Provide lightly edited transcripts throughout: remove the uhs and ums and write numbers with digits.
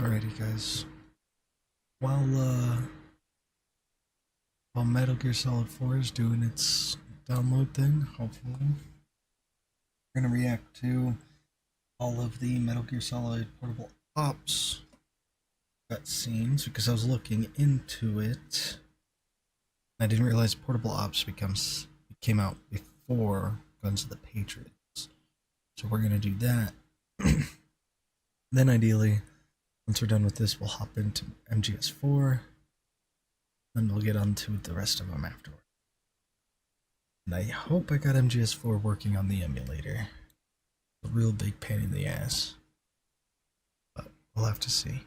Alrighty, guys. While uh, while Metal Gear Solid 4 is doing its download thing, hopefully, we're gonna react to all of the Metal Gear Solid Portable Ops cutscenes because I was looking into it. I didn't realize Portable Ops came out before Guns of the Patriots. So we're gonna do that. Then ideally, once we're done with this, we'll hop into MGS4. Then we'll get on to the rest of them afterward. And I hope I got MGS4 working on the emulator. A real big pain in the ass. But we'll have to see.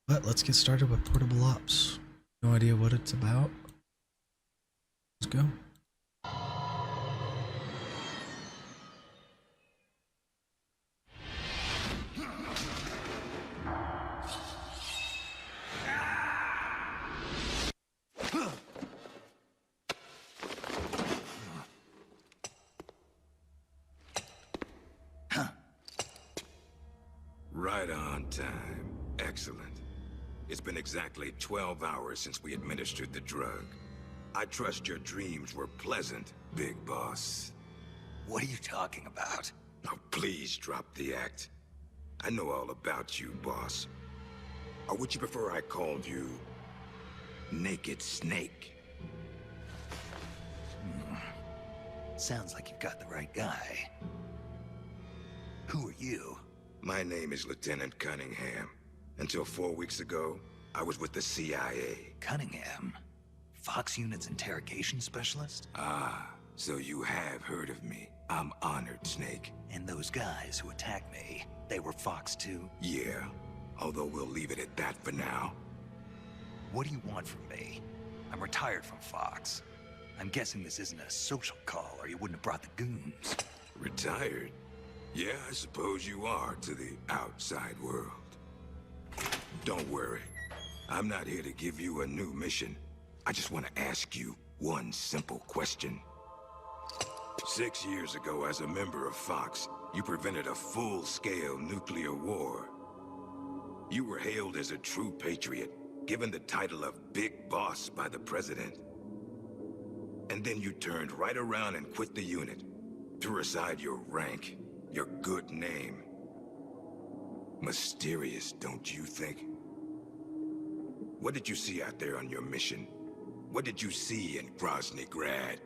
But let's get started with Portable Ops. No idea what it's about. Let's go. Right on time. Excellent. It's been exactly 12 hours since we administered the drug. I trust your dreams were pleasant, Big Boss. What are you talking about? Oh, please drop the act. I know all about you, boss. Or would you prefer I called you Naked Snake? Sounds like you've got the right guy. Who are you? My name is Lieutenant Cunningham. Until 4 weeks ago, I was with the CIA. Cunningham? Fox Unit's interrogation specialist? Ah, so you have heard of me. I'm honored, Snake. And those guys who attacked me, they were Fox too? Yeah, although we'll leave it at that for now. What do you want from me? I'm retired from Fox. I'm guessing this isn't a social call, or you wouldn't have brought the goons. Retired? Yeah, I suppose you are to the outside world. Don't worry. I'm not here to give you a new mission. I just want to ask you one simple question. 6 years ago, as a member of Fox, you prevented a full-scale nuclear war. You were hailed as a true patriot, given the title of Big Boss by the President. And then you turned right around and quit the unit. Threw aside your rank, your good name. Mysterious, don't you think? What did you see out there on your mission? What did you see in Grozny Grad?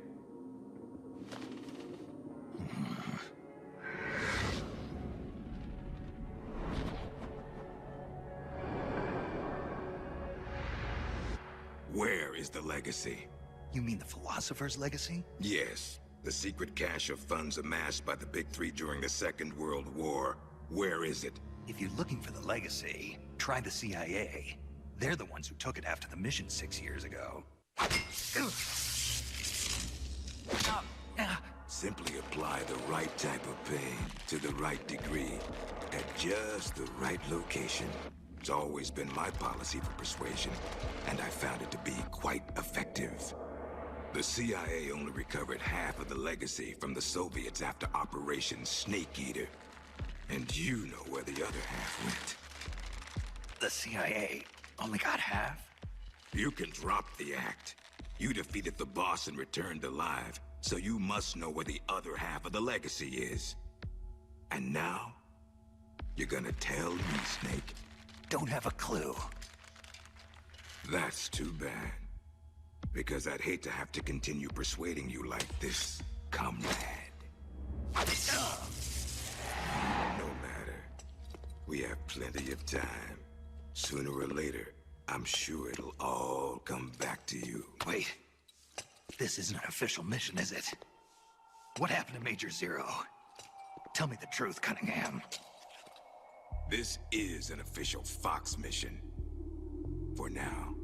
Where is the legacy? You mean the Philosopher's Legacy? Yes, the secret cache of funds amassed by the Big Three during the Second World War. Where is it? If you're looking for the legacy, try the CIA. They're the ones who took it after the mission 6 years ago. Simply apply the right type of pain to the right degree at just the right location. It's always been my policy for persuasion, and I found it to be quite effective. The CIA only recovered half of the legacy from the Soviets after Operation Snake Eater. And you know where the other half went. The CIA only got half? You can drop the act. You defeated the boss and returned alive, so you must know where the other half of the legacy is. And now, you're gonna tell me, Snake. Don't have a clue. That's too bad. Because I'd hate to have to continue persuading you like this, comrade. No matter. We have plenty of time. Sooner or later, I'm sure it'll all come back to you. Wait. This isn't an official mission, is it? What happened to Major Zero? Tell me the truth, Cunningham. This is an official Fox mission. For now.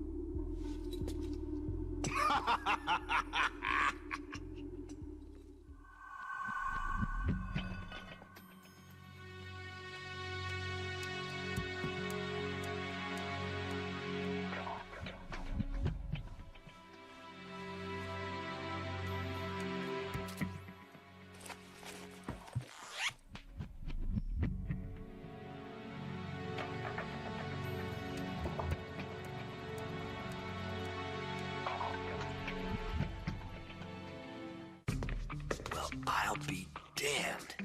Well, I'll be damned.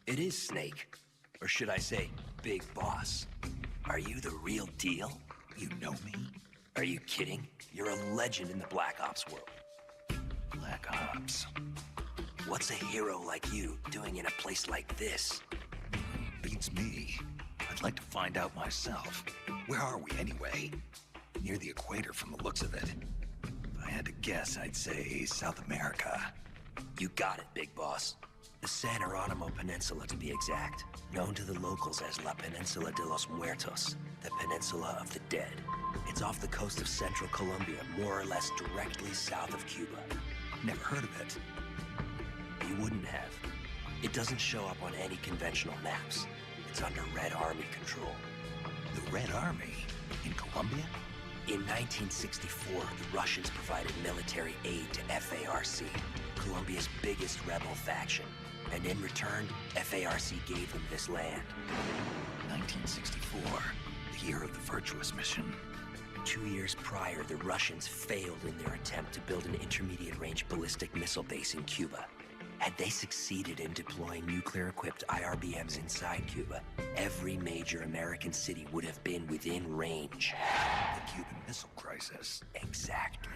It is Snake. Or should I say, Big Boss. Are you the real deal? You know me? Are you kidding? You're a legend in the Black Ops world. Black Ops. What's a hero like you doing in a place like this? Beats me. I'd like to find out myself. Where are we anyway? Near the equator from the looks of it. If I had to guess, I'd say South America. You got it, Big Boss. The San Geronimo Peninsula, to be exact. Known to the locals as La Peninsula de los Muertos, the Peninsula of the Dead. It's off the coast of central Colombia, more or less directly south of Cuba. Never heard of it. You wouldn't have. It doesn't show up on any conventional maps. It's under Red Army control. The Red Army? In Colombia? In 1964, the Russians provided military aid to FARC, Colombia's biggest rebel faction. And in return, FARC gave them this land. 1964, the year of the Virtuous Mission. 2 years prior, the Russians failed in their attempt to build an intermediate-range ballistic missile base in Cuba. Had they succeeded in deploying nuclear-equipped IRBMs inside Cuba, every major American city would have been within range. The Cuban Missile Crisis. Exactly.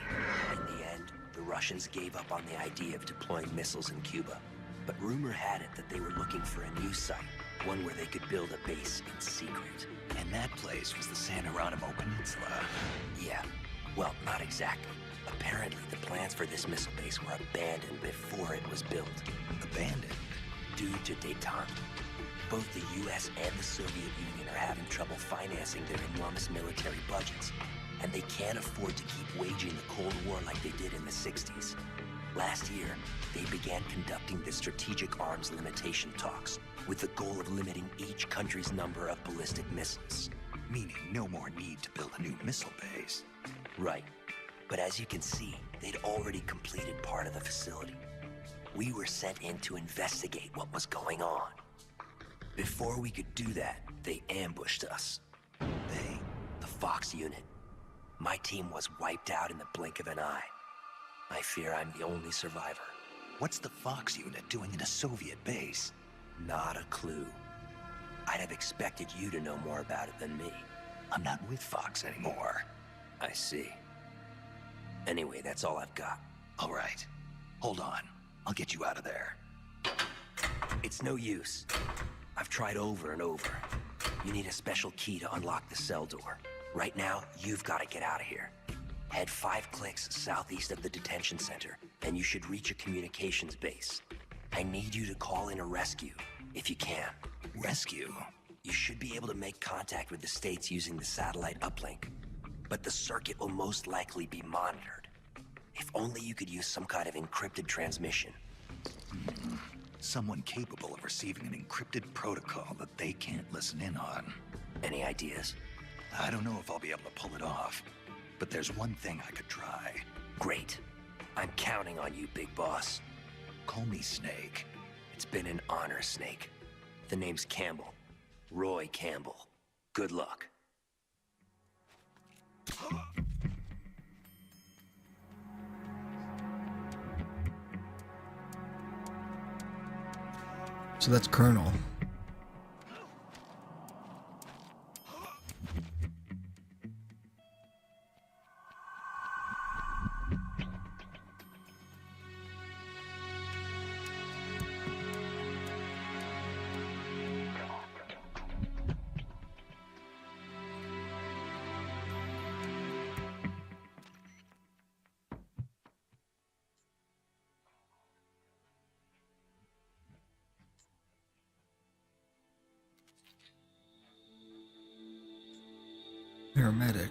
In the end, the Russians gave up on the idea of deploying missiles in Cuba. But rumor had it that they were looking for a new site, one where they could build a base in secret. And that place was the San Geronimo Peninsula. Yeah, well, not exactly. Apparently, the plans for this missile base were abandoned before it was built. Abandoned? Due to detente. Both the US and the Soviet Union are having trouble financing their enormous military budgets, and they can't afford to keep waging the Cold War like they did in the 60s. Last year, they began conducting the strategic arms limitation talks with the goal of limiting each country's number of ballistic missiles. Meaning no more need to build a new missile base. Right. But as you can see, they'd already completed part of the facility. We were sent in to investigate what was going on. Before we could do that, they ambushed us. They? The Fox unit. My team was wiped out in the blink of an eye. I fear I'm the only survivor. What's the Fox unit doing in a Soviet base? Not a clue. I'd have expected you to know more about it than me. I'm not with Fox anymore. I see. Anyway, that's all I've got. All right. Hold on. I'll get you out of there. It's no use. I've tried over and over. You need a special key to unlock the cell door. Right now, you've got to get out of here. Head 5 clicks southeast of the detention center, and you should reach a communications base. I need you to call in a rescue, if you can. Rescue? You should be able to make contact with the States using the satellite uplink, but the circuit will most likely be monitored. If only you could use some kind of encrypted transmission. Someone capable of receiving an encrypted protocol that they can't listen in on. Any ideas? I don't know if I'll be able to pull it off, but there's one thing I could try. Great. I'm counting on you, Big Boss. Call me Snake. It's been an honor, Snake. The name's Campbell. Roy Campbell. Good luck. So that's Colonel. Paramedic.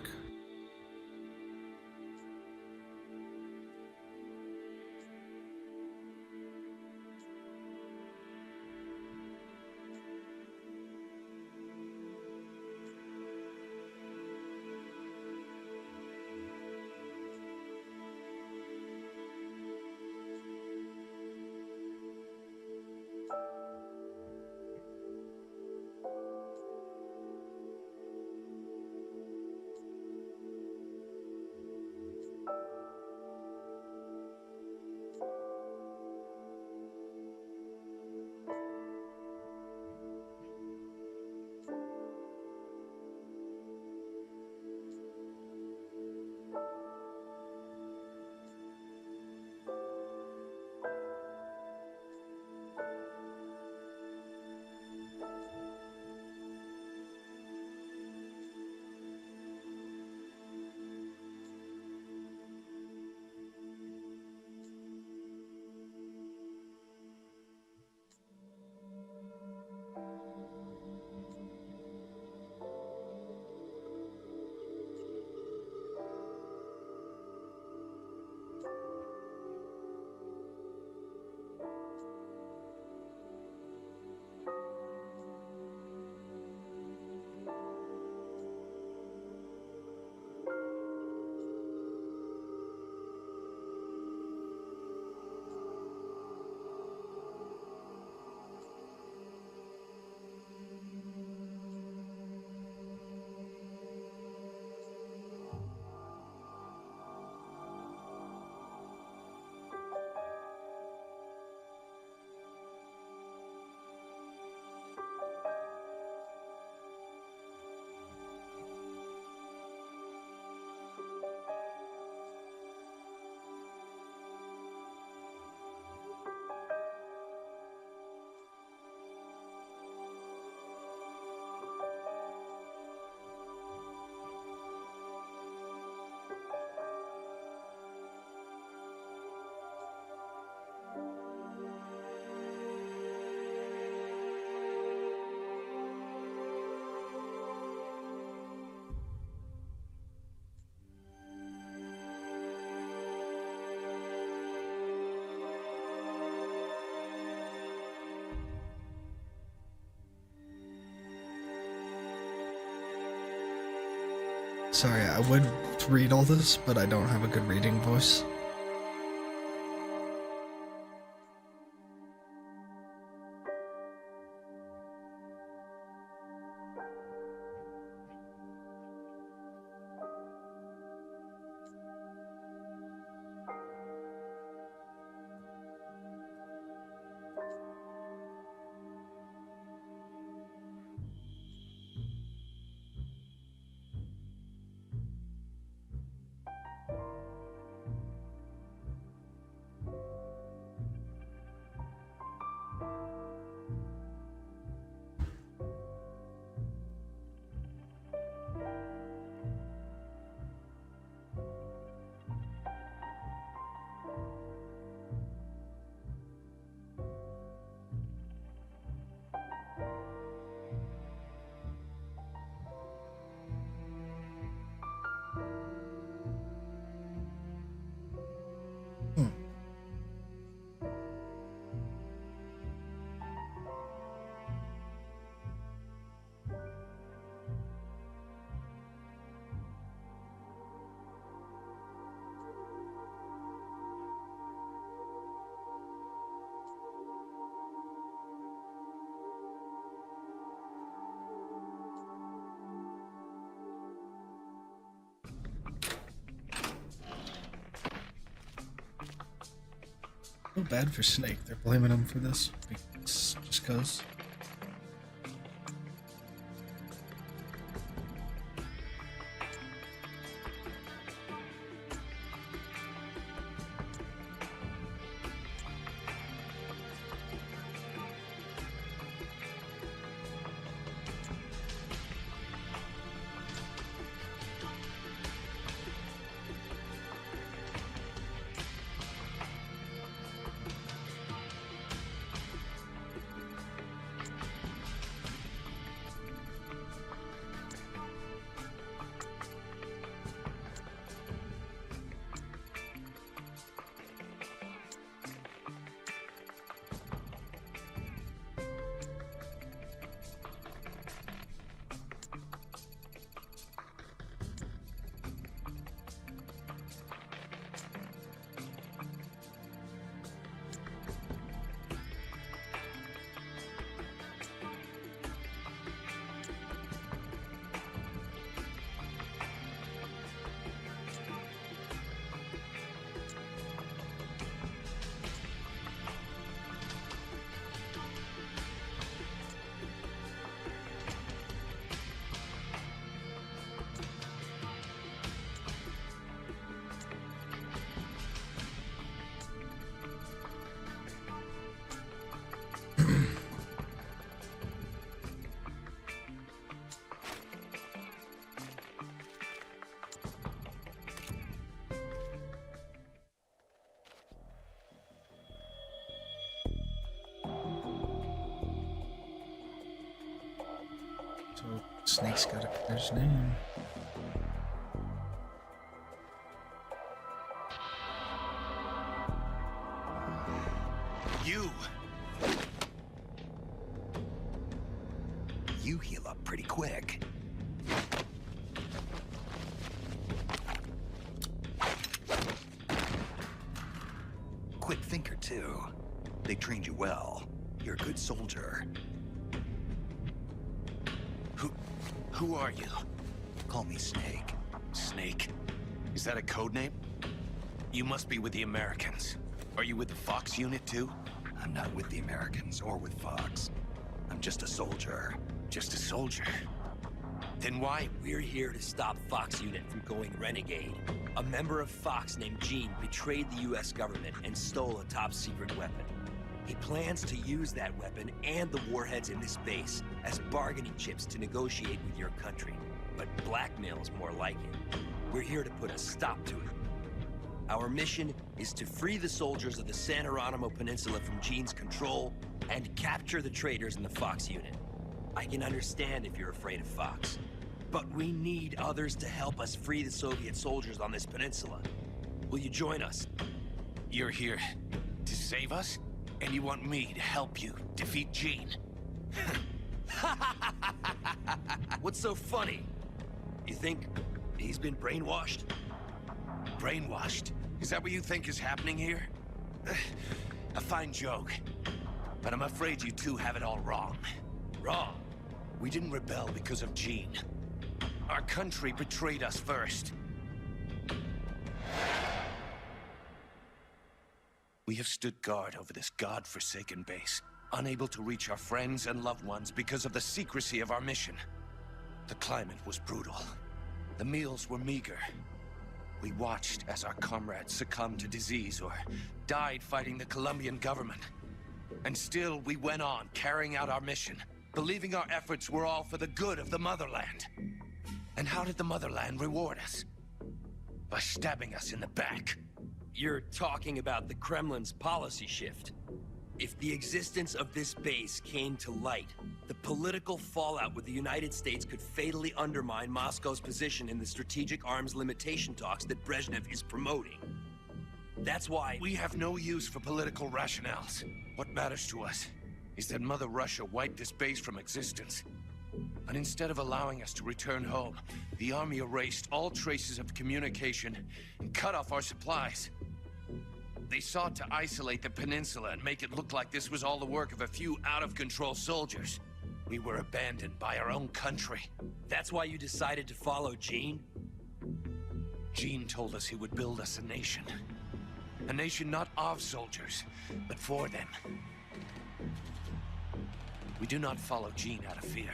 Sorry, I would read all this, but I don't have a good reading voice. Feel bad for Snake. They're blaming him for this just cause. So Snake's got a clear's name. You heal up pretty quick. Quick thinker, too. They trained you well. You're a good soldier. Who are you? Call me Snake. Snake? Is that a code name? You must be with the Americans. Are you with the Fox unit, too? I'm not with the Americans or with Fox. I'm just a soldier. Just a soldier? Then why? We're here to stop Fox Unit from going renegade. A member of Fox named Gene betrayed the US government and stole a top-secret weapon. He plans to use that weapon and the warheads in this base as bargaining chips to negotiate with your country. But blackmail's more like it. We're here to put a stop to it. Our mission is to free the soldiers of the San Geronimo Peninsula from Gene's control and capture the traitors in the Fox Unit. I can understand if you're afraid of Fox, but we need others to help us free the Soviet soldiers on this peninsula. Will you join us? You're here to save us? And you want me to help you defeat Gene? What's so funny? You think He's been brainwashed? Brainwashed? Is that what you think is happening here? A fine joke. But I'm afraid you two have it all wrong. Wrong. We didn't rebel because of Jean. Our country betrayed us first. We have stood guard over this god-forsaken base, unable to reach our friends and loved ones because of the secrecy of our mission. The climate was brutal. The meals were meager. We watched as our comrades succumbed to disease or died fighting the Colombian government. And still, we went on carrying out our mission, believing our efforts were all for the good of the motherland. And how did the motherland reward us? By stabbing us in the back. You're talking about the Kremlin's policy shift. If the existence of this base came to light, the political fallout with the United States could fatally undermine Moscow's position in the strategic arms limitation talks that Brezhnev is promoting. That's why We have no use for political rationales. What matters to us is that Mother Russia wiped this base from existence. And instead of allowing us to return home, the army erased all traces of communication and cut off our supplies. They sought to isolate the peninsula and make it look like this was all the work of a few out-of-control soldiers. We were abandoned by our own country. That's why you decided to follow Jean? Jean told us he would build us a nation. A nation not of soldiers, but for them. We do not follow Jean out of fear.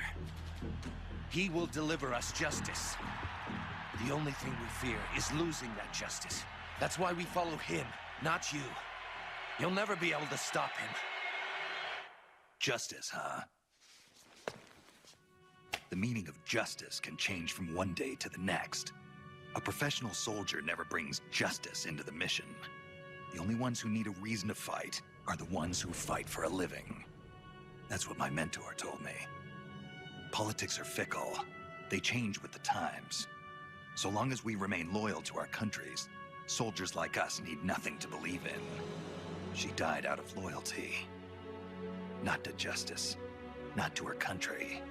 He will deliver us justice. The only thing we fear is losing that justice. That's why we follow him, not you. You'll never be able to stop him. Justice, huh? The meaning of justice can change from one day to the next. A professional soldier never brings justice into the mission. The only ones who need a reason to fight are the ones who fight for a living. That's what my mentor told me. Politics are fickle. They change with the times. So long as we remain loyal to our countries, soldiers like us need nothing to believe in. She died out of loyalty. Not to justice, not to her country.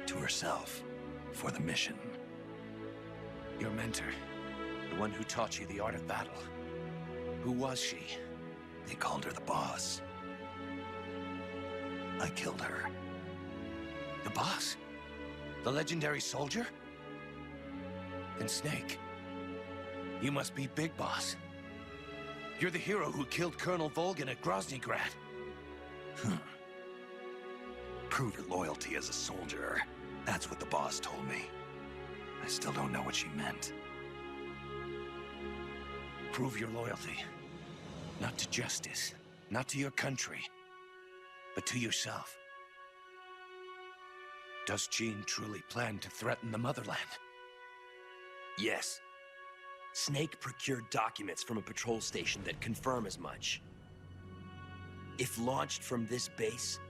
To herself, for the mission. Your mentor, the one who taught you the art of battle. Who was she? They called her the boss. I killed her. The boss? The legendary soldier? Then Snake, you must be Big Boss. You're the hero who killed Colonel Volgin at Groznygrad. Prove your loyalty as a soldier. That's what the boss told me. I still don't know what she meant. Prove your loyalty. Not to justice, not to your country, but to yourself. Does Jean truly plan to threaten the motherland? Yes. Snake procured documents from a patrol station that confirm as much. If launched from this base,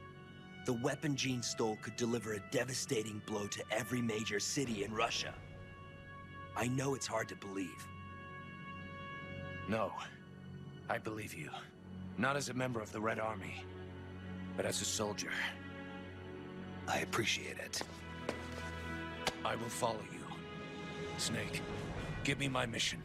the weapon Jean stole could deliver a devastating blow to every major city in Russia. I know it's hard to believe. No, I believe you. Not as a member of the Red Army, but as a soldier. I appreciate it. I will follow you. Snake, give me my mission.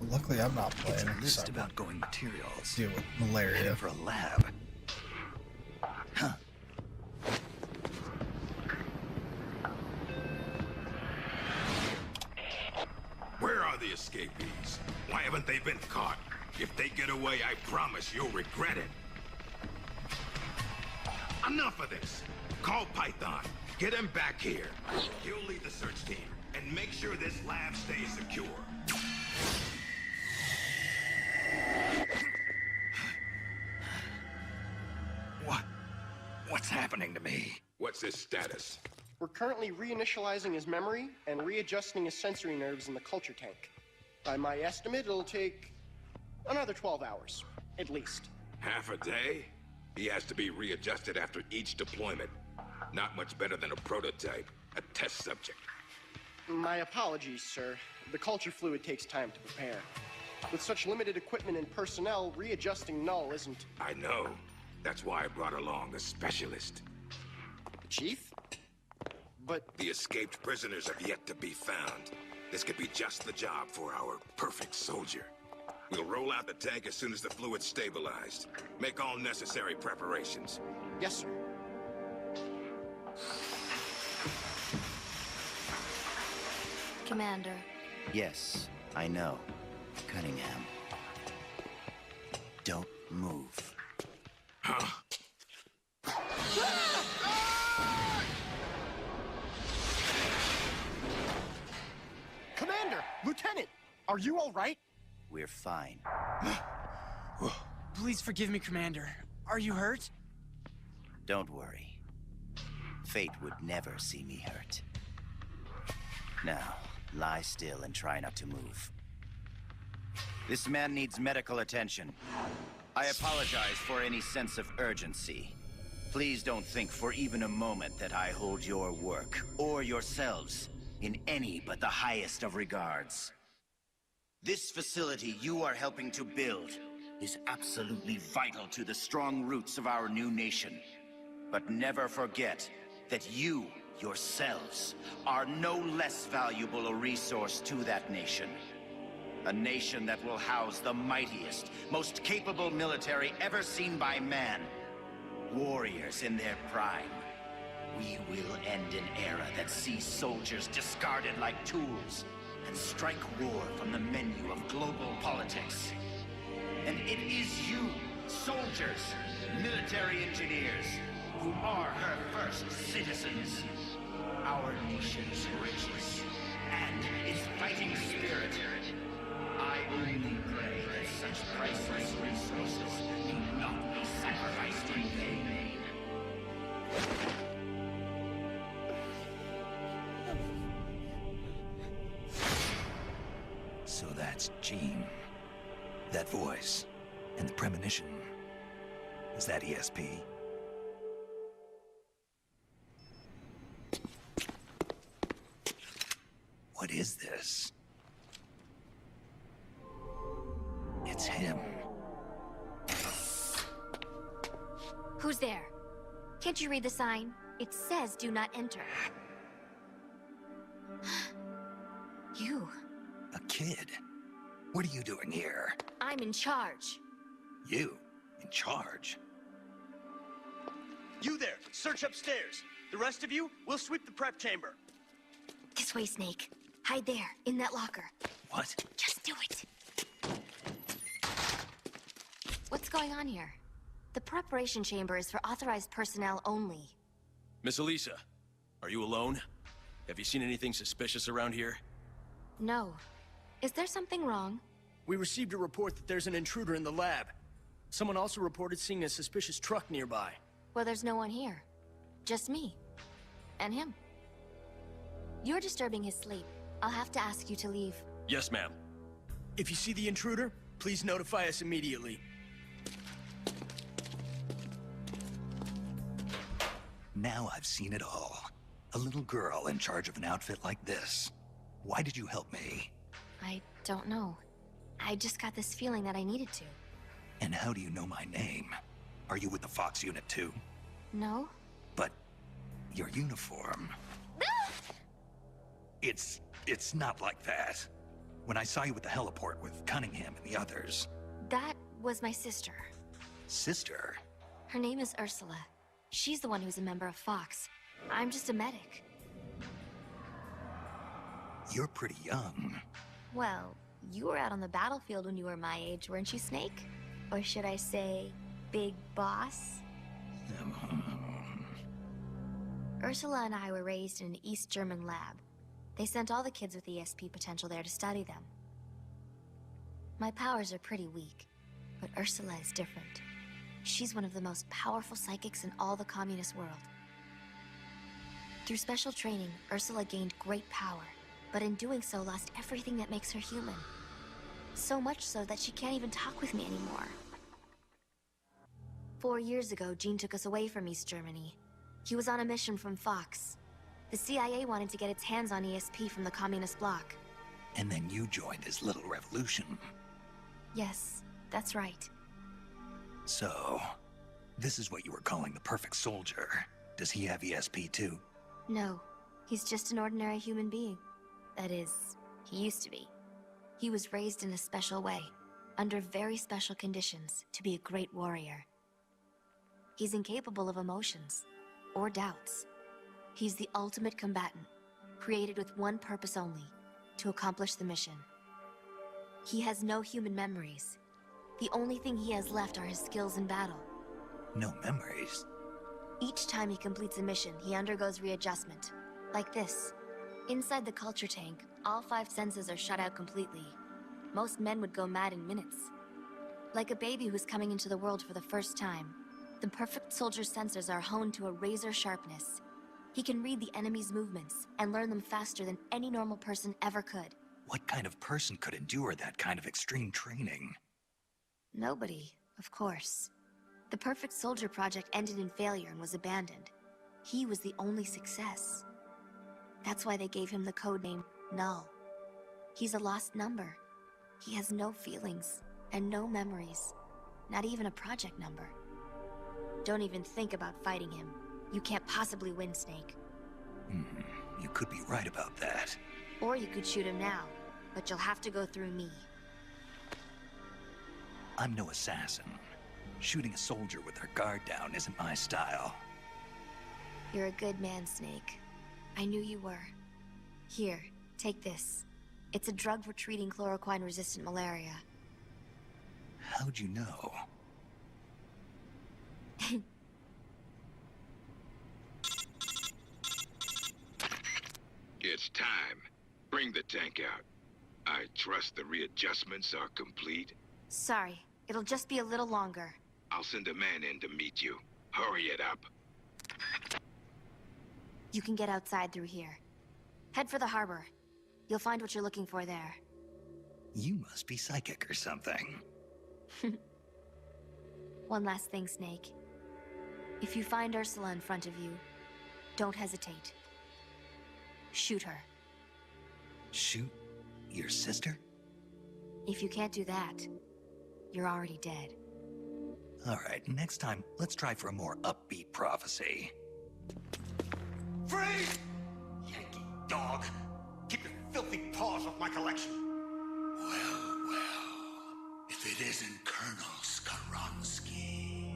Luckily, I'm not It's playing. a list so of outgoing materials. deal with malaria. Headed for a lab. Huh. Where are the escapees? Why haven't they been caught? If they get away, I promise you'll regret it. Enough of this. Call Python. Get him back here. He'll lead the search team, and make sure this lab stays secure. What's happening to me? What's his status? We're currently reinitializing his memory and readjusting his sensory nerves in the culture tank. By my estimate, it'll take another 12 hours, at least. Half a day? He has to be readjusted after each deployment. Not much better than a prototype, a test subject. My apologies, sir. The culture fluid takes time to prepare. With such limited equipment and personnel, readjusting Null isn't... I know. That's why I brought along a specialist. Chief? But The escaped prisoners have yet to be found. This could be just the job for our perfect soldier. We'll roll out the tank as soon as the fluid's stabilized. Make all necessary preparations. yes, sir. Commander, Yes, I know. Cunningham. Don't move. Huh? Commander! Lieutenant! Are you all right? We're fine. Please forgive me, Commander. Are you hurt? Don't worry. Fate would never see me hurt. Now, lie still and try not to move. This man needs medical attention. I apologize for any sense of urgency. Please don't think for even a moment that I hold your work, or yourselves, in any but the highest of regards. This facility you are helping to build is absolutely vital to the strong roots of our new nation. But never forget that you, yourselves, are no less valuable a resource to that nation. A nation that will house the mightiest, most capable military ever seen by man. Warriors in their prime. We will end an era that sees soldiers discarded like tools and strike war from the menu of global politics. And it is you, soldiers, military engineers, who are her first citizens. Our nation's riches and its fighting spirit. I only pray that such priceless resources need not be sacrificed in vain. So that's Jean. That voice. And the premonition. Is that ESP? What is this? It's him. who's there? Can't you read the sign? It says do not enter. You. A kid? What are you doing here? I'm in charge. You? In charge? You there! Search upstairs! The rest of you, we'll sweep the prep chamber. This way, Snake. Hide there, in that locker. What? Just do it. What's going on here? The preparation chamber is for authorized personnel only. Miss Elisa, are you alone? Have you seen anything suspicious around here? No. Is there something wrong? We received a report that there's an intruder in the lab. Someone also reported seeing a suspicious truck nearby. Well, there's no one here. Just me. And him. You're disturbing his sleep. I'll have to ask you to leave. Yes, ma'am. If you see the intruder, please notify us immediately. Now I've seen it all. A little girl in charge of an outfit like this. Why did you help me? I don't know. I just got this feeling that I needed to. And how do you know my name? Are you with the Fox unit too? No? But your uniform... It's not like that. When I saw you at the heliport with Cunningham and the others... That was my sister. Sister? Her name is Ursula. She's the one who's a member of Fox. I'm just a medic. You're pretty young. Well, you were out on the battlefield when you were my age, weren't you, Snake? Or should I say, Big Boss? Ursula and I were raised in an East German lab. They sent all the kids with ESP potential there to study them. My powers are pretty weak, but Ursula is different. She's one of the most powerful psychics in all the communist world. Through special training, Ursula gained great power, but in doing so lost everything that makes her human. So much so that she can't even talk with me anymore. 4 years ago, Gene took us away from East Germany. He was on a mission from Fox. The CIA wanted to get its hands on ESP from the communist bloc. And then you joined his little revolution. Yes, that's right. So, this is what you were calling the perfect soldier. Does he have ESP too? No, he's just an ordinary human being. That is, he used to be. He was raised in a special way, under very special conditions, to be a great warrior. He's incapable of emotions, or doubts. He's the ultimate combatant, created with one purpose only, to accomplish the mission. He has no human memories. The only thing he has left are his skills in battle. No memories? Each time he completes a mission, he undergoes readjustment. Like this. Inside the culture tank, all 5 senses are shut out completely. Most men would go mad in minutes. Like a baby who's coming into the world for the first time, the perfect soldier's sensors are honed to a razor sharpness. He can read the enemy's movements and learn them faster than any normal person ever could. What kind of person could endure that kind of extreme training? Nobody, of course. The Perfect Soldier project ended in failure and was abandoned. He was the only success. That's why they gave him the codename Null. He's a lost number. He has no feelings and no memories. Not even a project number. Don't even think about fighting him. You can't possibly win, Snake. You could be right about that. Or you could shoot him now, but you'll have to go through me. I'm no assassin. Shooting a soldier with their guard down isn't my style. You're a good man, Snake. I knew you were. Here, take this. It's a drug for treating chloroquine-resistant malaria. How'd you know? It's time. Bring the tank out. I trust the readjustments are complete. Sorry, it'll just be a little longer. I'll send a man in to meet you. Hurry it up. You can get outside through here. Head for the harbor. You'll find what you're looking for there. You must be psychic or something. One last thing, Snake. If you find Ursula in front of you, don't hesitate. Shoot her. Shoot your sister? If you can't do that, you're already dead. Alright, next time, let's try for a more upbeat prophecy. Freeze! Yankee dog! Keep your filthy paws off my collection! Well, if it isn't Colonel Skaronsky.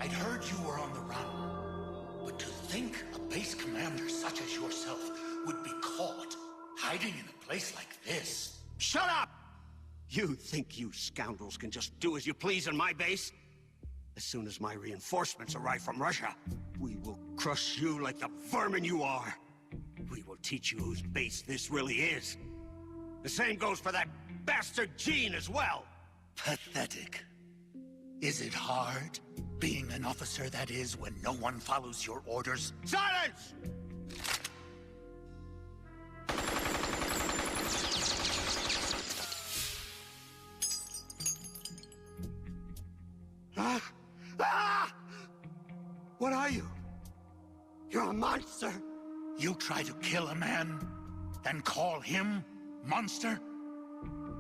I'd heard you were on the run, but to think a base commander such as yourself would be caught hiding in a place like this. Shut up! You think you scoundrels can just do as you please on my base? As soon as my reinforcements arrive from Russia, we will crush you like the vermin you are. We will teach you whose base this really is. The same goes for that bastard Gene as well. Pathetic. Is it hard, being an officer that is when no one follows your orders? Silence! What are you? You're a monster! You try to kill a man, then call him monster?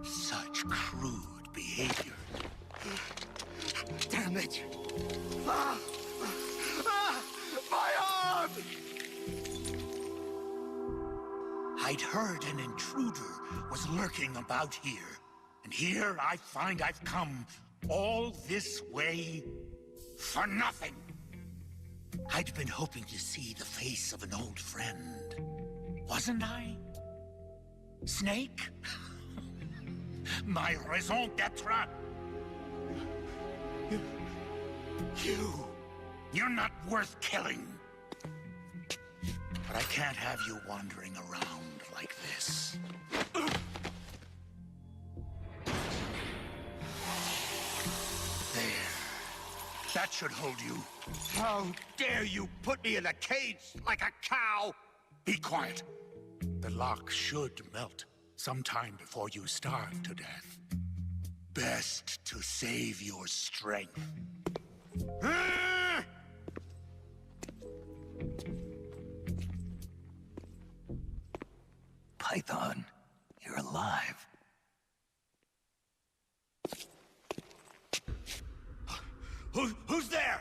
Such crude behavior. Damn it! My arm! I'd heard an intruder was lurking about here. And here I find I've come all this way for nothing. I'd been hoping to see the face of an old friend. Wasn't I? Snake? My raison d'etre? You're not worth killing. But I can't have you wandering around like this. There. That should hold you. How dare you put me in a cage like a cow? Be quiet. The lock should melt sometime before you starve to death. Best to save your strength. Ah! Python, you're alive. Who's there?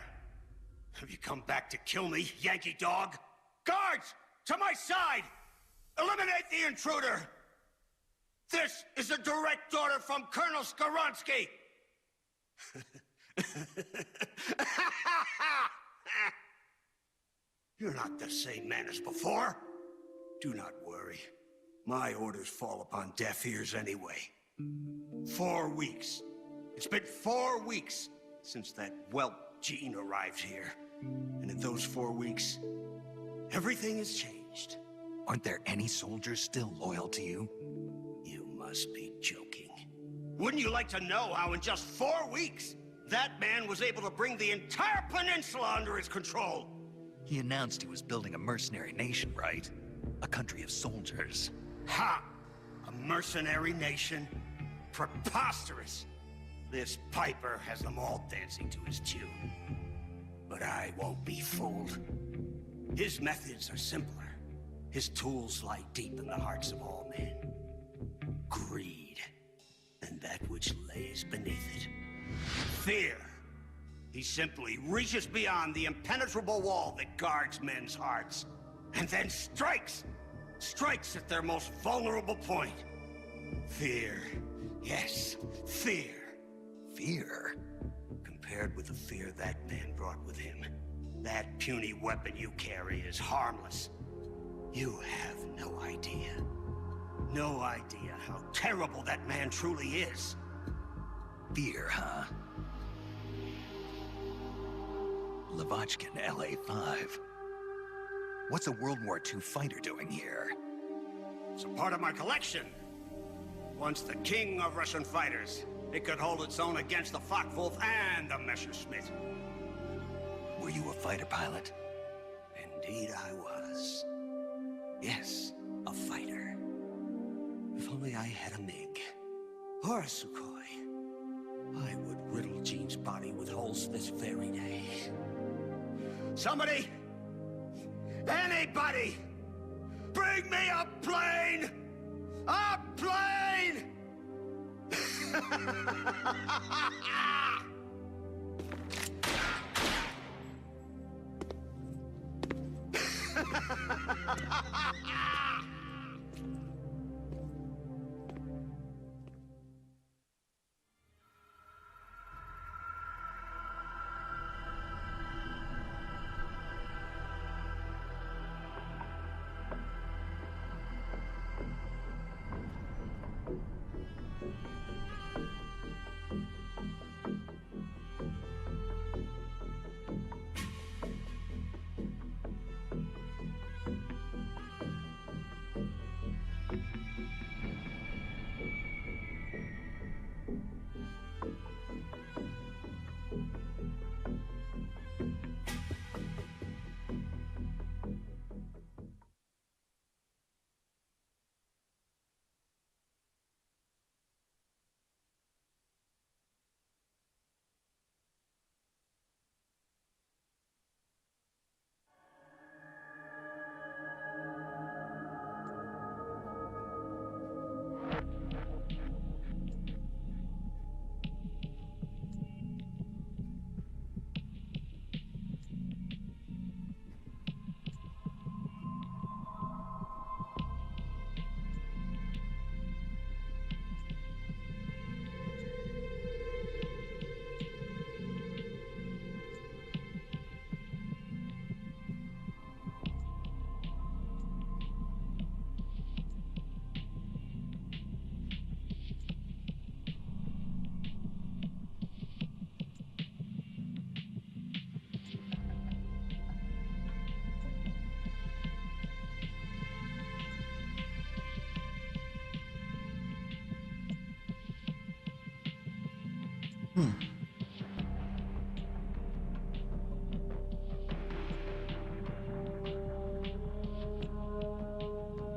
Have you come back to kill me, Yankee dog? Guards, to my side! Eliminate the intruder! This is a direct order from Colonel Skoronsky! You're not the same man as before. Do not worry. My orders fall upon deaf ears anyway. 4 weeks. It's been 4 weeks since that whelp Jean arrived here. And in those 4 weeks, everything has changed. Aren't there any soldiers still loyal to you? You must be joking. Wouldn't you like to know how in just 4 weeks, that man was able to bring the entire peninsula under his control? He announced he was building a mercenary nation, right? A country of soldiers. Ha! A mercenary nation? Preposterous! This Piper has them all dancing to his tune. But I won't be fooled. His methods are simpler. His tools lie deep in the hearts of all men. Greed, and that which lays beneath it. Fear. He simply reaches beyond the impenetrable wall that guards men's hearts, and then strikes! Strikes at their most vulnerable point. Fear. Yes, fear. Fear? Compared with the fear that man brought with him, that puny weapon you carry is harmless. You have no idea. No idea how terrible that man truly is. Fear, huh? Lavochkin, LA-5. What's a World War II fighter doing here? It's a part of my collection. Once the king of Russian fighters, it could hold its own against the Focke-Wulf and the Messerschmitt. Were you a fighter pilot? Indeed I was. Yes, a fighter. If only I had a MiG. Or a Sukhoi. I would riddle Jean's body with holes this very day. Somebody! Anybody! Bring me a plane! A plane!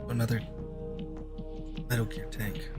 Another Metal Gear tank.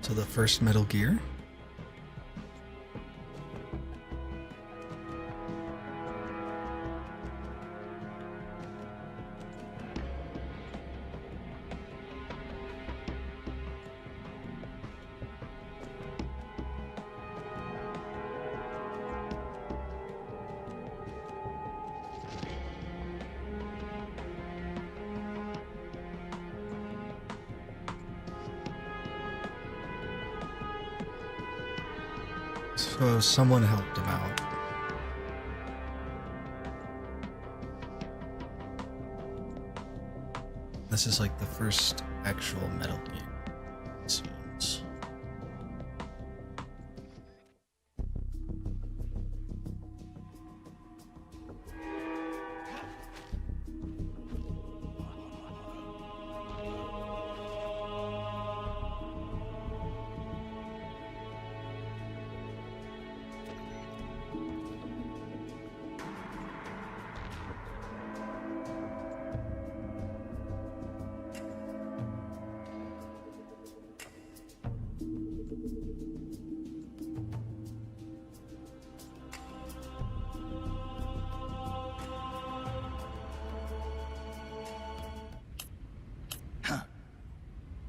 So the first Metal Gear. So someone helped him out. This is like the first actual Metal Gear, it seems.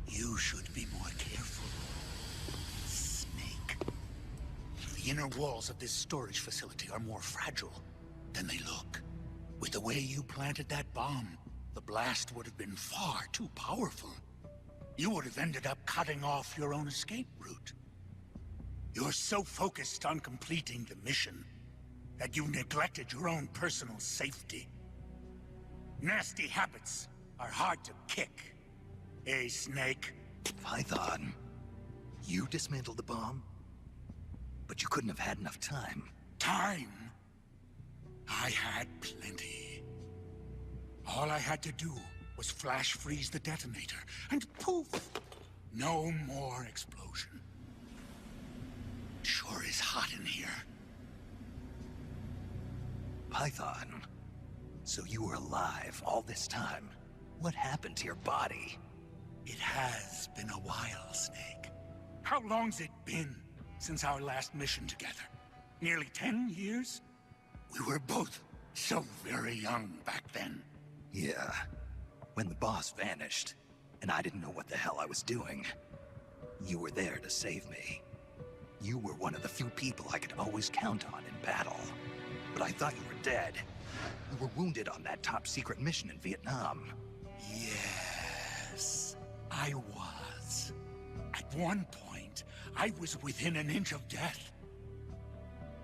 You should be more careful, Snake. The inner walls of this storage facility are more fragile than they look. With the way you planted that bomb, the blast would have been far too powerful. You would have ended up cutting off your own escape route. You're so focused on completing the mission that you neglected your own personal safety. Nasty habits are hard to kick. Eh, Snake? Python, you dismantled the bomb? But you couldn't have had enough time. Time? I had plenty. All I had to do was flash freeze the detonator, and poof! No more explosion. Sure is hot in here. Python, so you were alive all this time. What happened to your body? It has been a while, Snake. How long's it been since our last mission together? Nearly 10 years? We were both so very young back then. Yeah, when the boss vanished, and I didn't know what the hell I was doing. You were there to save me. You were one of the few people I could always count on in battle. But I thought you were dead. You were wounded on that top-secret mission in Vietnam. Yes, I was. At one point, I was within an inch of death.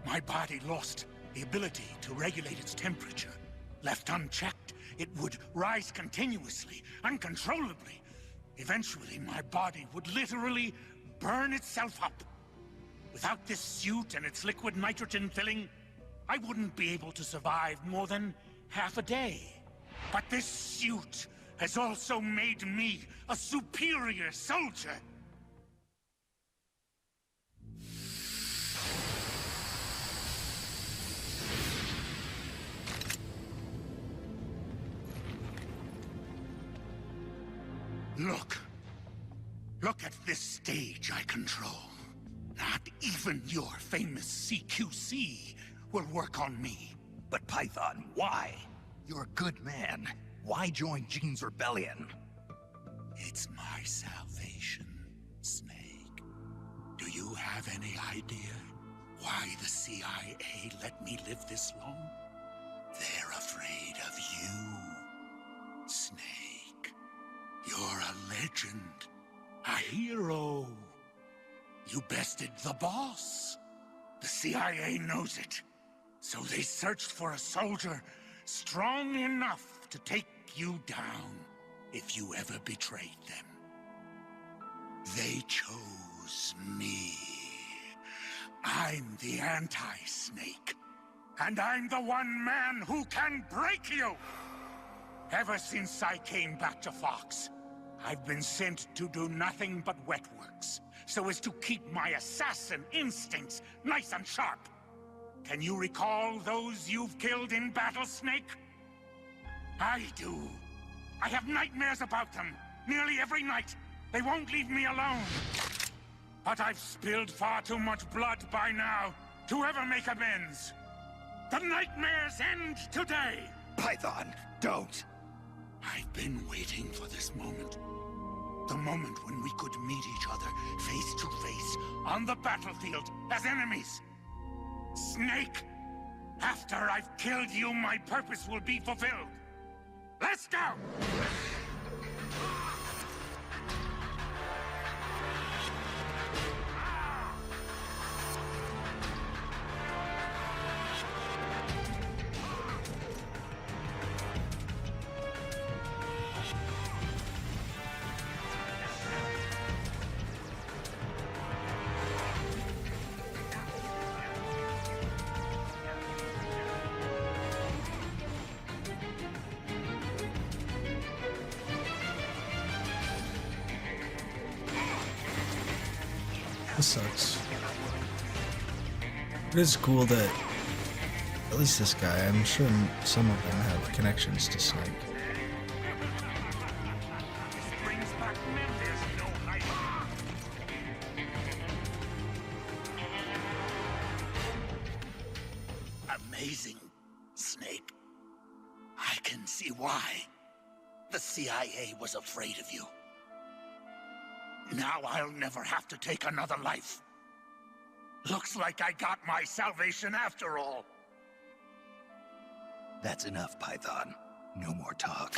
My body lost the ability to regulate its temperature. Left unchecked, it would rise continuously, uncontrollably. Eventually, my body would literally burn itself up. Without this suit and its liquid nitrogen filling, I wouldn't be able to survive more than half a day. But this suit has also made me a superior soldier. Look. Look at this stage I control. Not even your famous CQC will work on me. But Python, why? You're a good man. Why join Gene's rebellion? It's my salvation, Snake. Do you have any idea why the CIA let me live this long? They're afraid of you, Snake. You're a legend, a hero. You bested the boss. The CIA knows it. So they searched for a soldier strong enough to take you down if you ever betrayed them. They chose me. I'm the anti-Snake. And I'm the one man who can break you! Ever since I came back to Fox, I've been sent to do nothing but wet works, so as to keep my assassin instincts nice and sharp. Can you recall those you've killed in battle, Snake? I do. I have nightmares about them, nearly every night. They won't leave me alone. But I've spilled far too much blood by now to ever make amends. The nightmares end today! Python, don't! I've been waiting for this moment. The moment when we could meet each other face to face on the battlefield as enemies. Snake, after I've killed you, my purpose will be fulfilled. Let's go! This sucks. It is cool that at least this guy, I'm sure some of them have connections to Snake. Amazing, Snake. I can see why the CIA was afraid of you. Now I'll never have to take another life. Looks like I got my salvation after all. That's enough, Python. No more talk.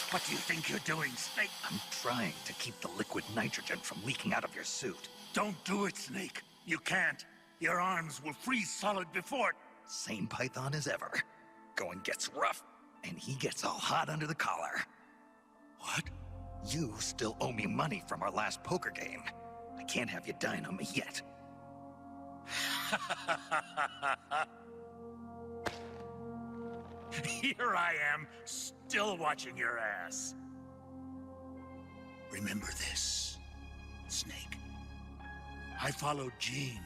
What do you think you're doing, Snake? I'm trying to keep the liquid nitrogen from leaking out of your suit. Don't do it, Snake. You can't. Your arms will freeze solid before it. Same Python as ever. Going gets rough, and he gets all hot under the collar. What? You still owe me money from our last poker game. I can't have you dying on me yet. Here I am, still watching your ass. Remember this, Snake. I followed Gene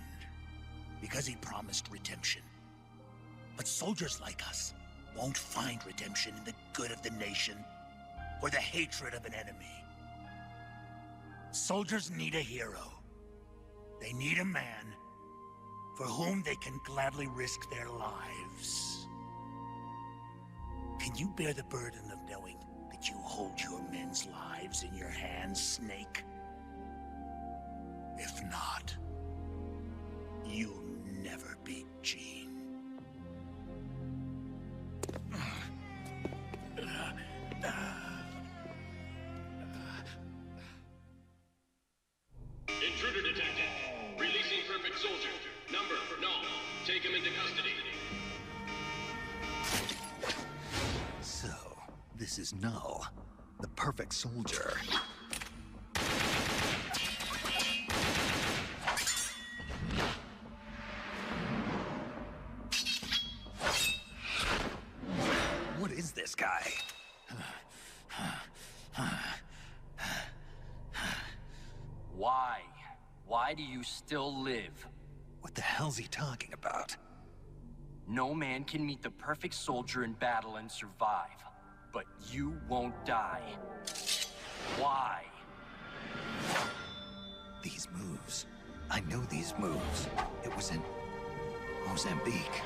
because he promised redemption. But soldiers like us won't find redemption in the good of the nation or the hatred of an enemy. Soldiers need a hero. They need a man for whom they can gladly risk their lives. Can you bear the burden of knowing that you hold your men's lives in your hands, Snake? If not, you'll never beat Gene. Intruder detected. Releasing Perfect Soldier. Number, null. Take him into custody. So, this is Null, the Perfect Soldier. What is this guy? Why? Why do you still live? What the hell's he talking about? No man can meet the perfect soldier in battle and survive. But you won't die. I know these moves. It was in Mozambique.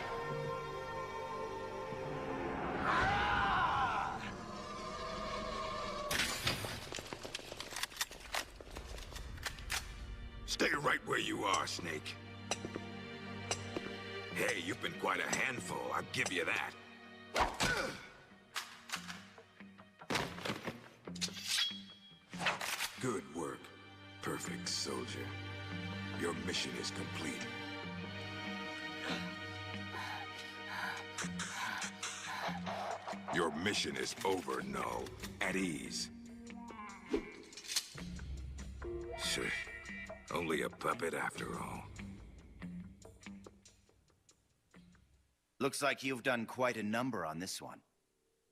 Stay right where you are, Snake. Hey, you've been quite a handful, I'll give you that. Good work, perfect soldier. Your mission is complete. Your mission is over, Null. At ease. Sure. Only a puppet after all. Looks like you've done quite a number on this one.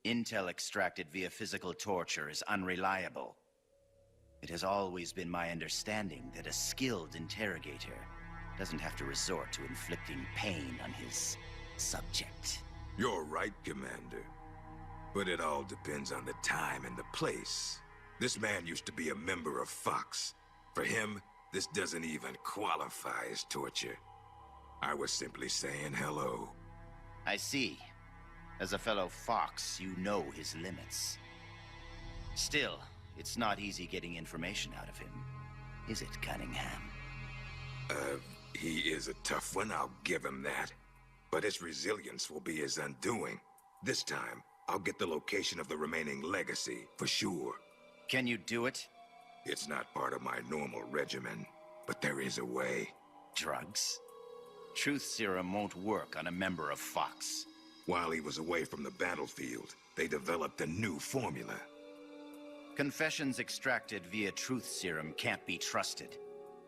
Intel extracted via physical torture is unreliable. It has always been my understanding that a skilled interrogator doesn't have to resort to inflicting pain on his subject. You're right, Commander. But it all depends on the time and the place. This man used to be a member of Fox. For him, this doesn't even qualify as torture. I was simply saying hello. I see. As a fellow Fox, you know his limits. Still, it's not easy getting information out of him, is it, Cunningham? He is a tough one, I'll give him that. But his resilience will be his undoing. This time, I'll get the location of the remaining legacy, for sure. Can you do it? It's not part of my normal regimen, but there is a way. Drugs? Truth serum won't work on a member of Fox. While he was away from the battlefield, they developed a new formula. Confessions extracted via truth serum can't be trusted.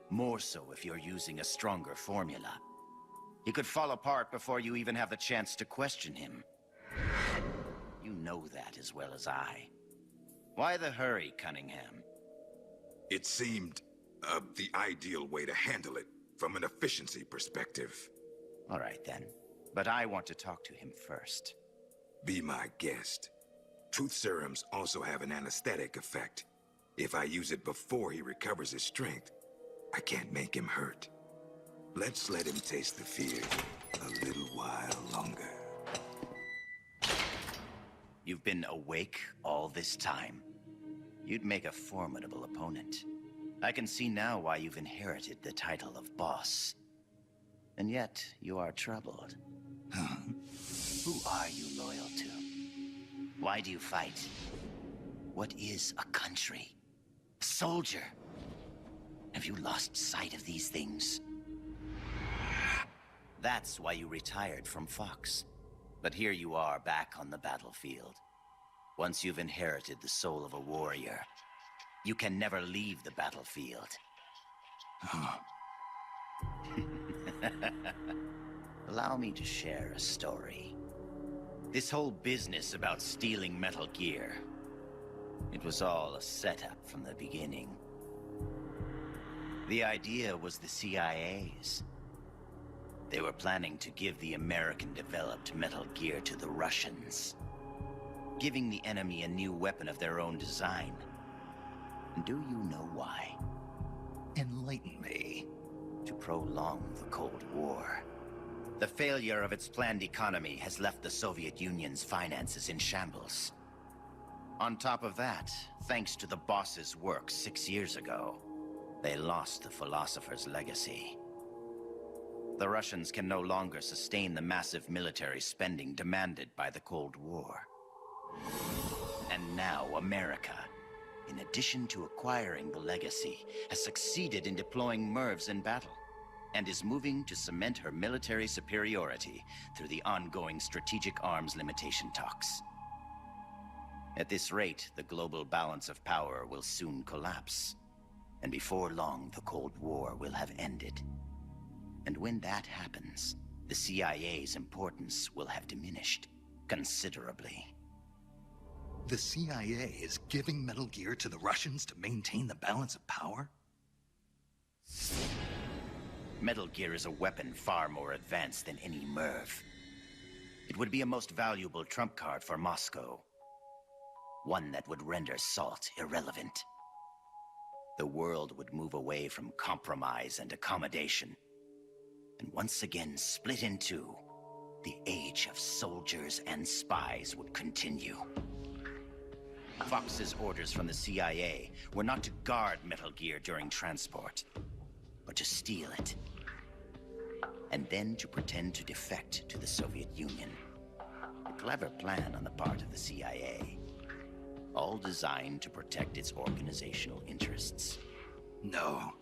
More so if you're using a stronger formula. He could fall apart before you even have the chance to question him. You know that as well as I. Why the hurry, Cunningham? It seemed the ideal way to handle it, from an efficiency perspective. All right then, but I want to talk to him first. Be my guest. Truth serums also have an anesthetic effect. If I use it before he recovers his strength, I can't make him hurt. Let's let him taste the fear a little while longer. You've been awake all this time. You'd make a formidable opponent. I can see now why you've inherited the title of boss. And yet, you are troubled. Who are you loyal to? Why do you fight? What is a country? A soldier? Have you lost sight of these things? That's why you retired from Fox. But here you are back on the battlefield. Once you've inherited the soul of a warrior, you can never leave the battlefield. Allow me to share a story. This whole business about stealing Metal Gear, it was all a setup from the beginning. The idea was the CIA's. They were planning to give the American-developed Metal Gear to the Russians, giving the enemy a new weapon of their own design. And do you know why? Enlighten me. To prolong the Cold War. The failure of its planned economy has left the Soviet Union's finances in shambles. On top of that, thanks to the boss's work 6 years ago, they lost the philosopher's legacy. The Russians can no longer sustain the massive military spending demanded by the Cold War. And now America, in addition to acquiring the legacy, has succeeded in deploying MIRVs in battle, and is moving to cement her military superiority through the ongoing strategic arms limitation talks. At this rate, the global balance of power will soon collapse, and before long the Cold War will have ended. And when that happens, the CIA's importance will have diminished considerably. The CIA is giving Metal Gear to the Russians to maintain the balance of power? Metal Gear is a weapon far more advanced than any MIRV. It would be a most valuable trump card for Moscow. One that would render SALT irrelevant. the world would move away from compromise and accommodation, and once again split in two. The age of soldiers and spies would continue. Fox's orders from the CIA were not to guard Metal Gear during transport, but to steal it, and then to pretend to defect to the Soviet Union. A clever plan on the part of the CIA, all designed to protect its organizational interests. No.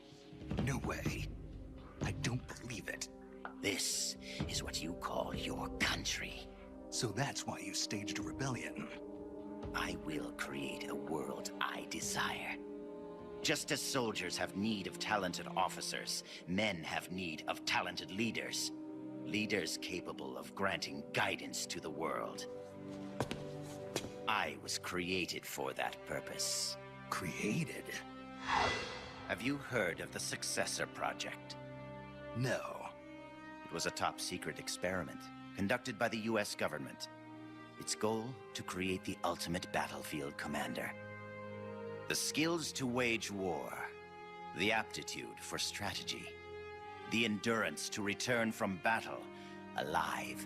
No way. I don't believe it. This is what you call your country. So that's why you staged a rebellion. I will create a world I desire. Just as soldiers have need of talented officers, men have need of talented leaders. Leaders capable of granting guidance to the world. I was created for that purpose. Created? Have you heard of the Successor Project? No. It was a top-secret experiment conducted by the US government. Its goal, to create the ultimate battlefield commander. The skills to wage war, the aptitude for strategy, the endurance to return from battle alive,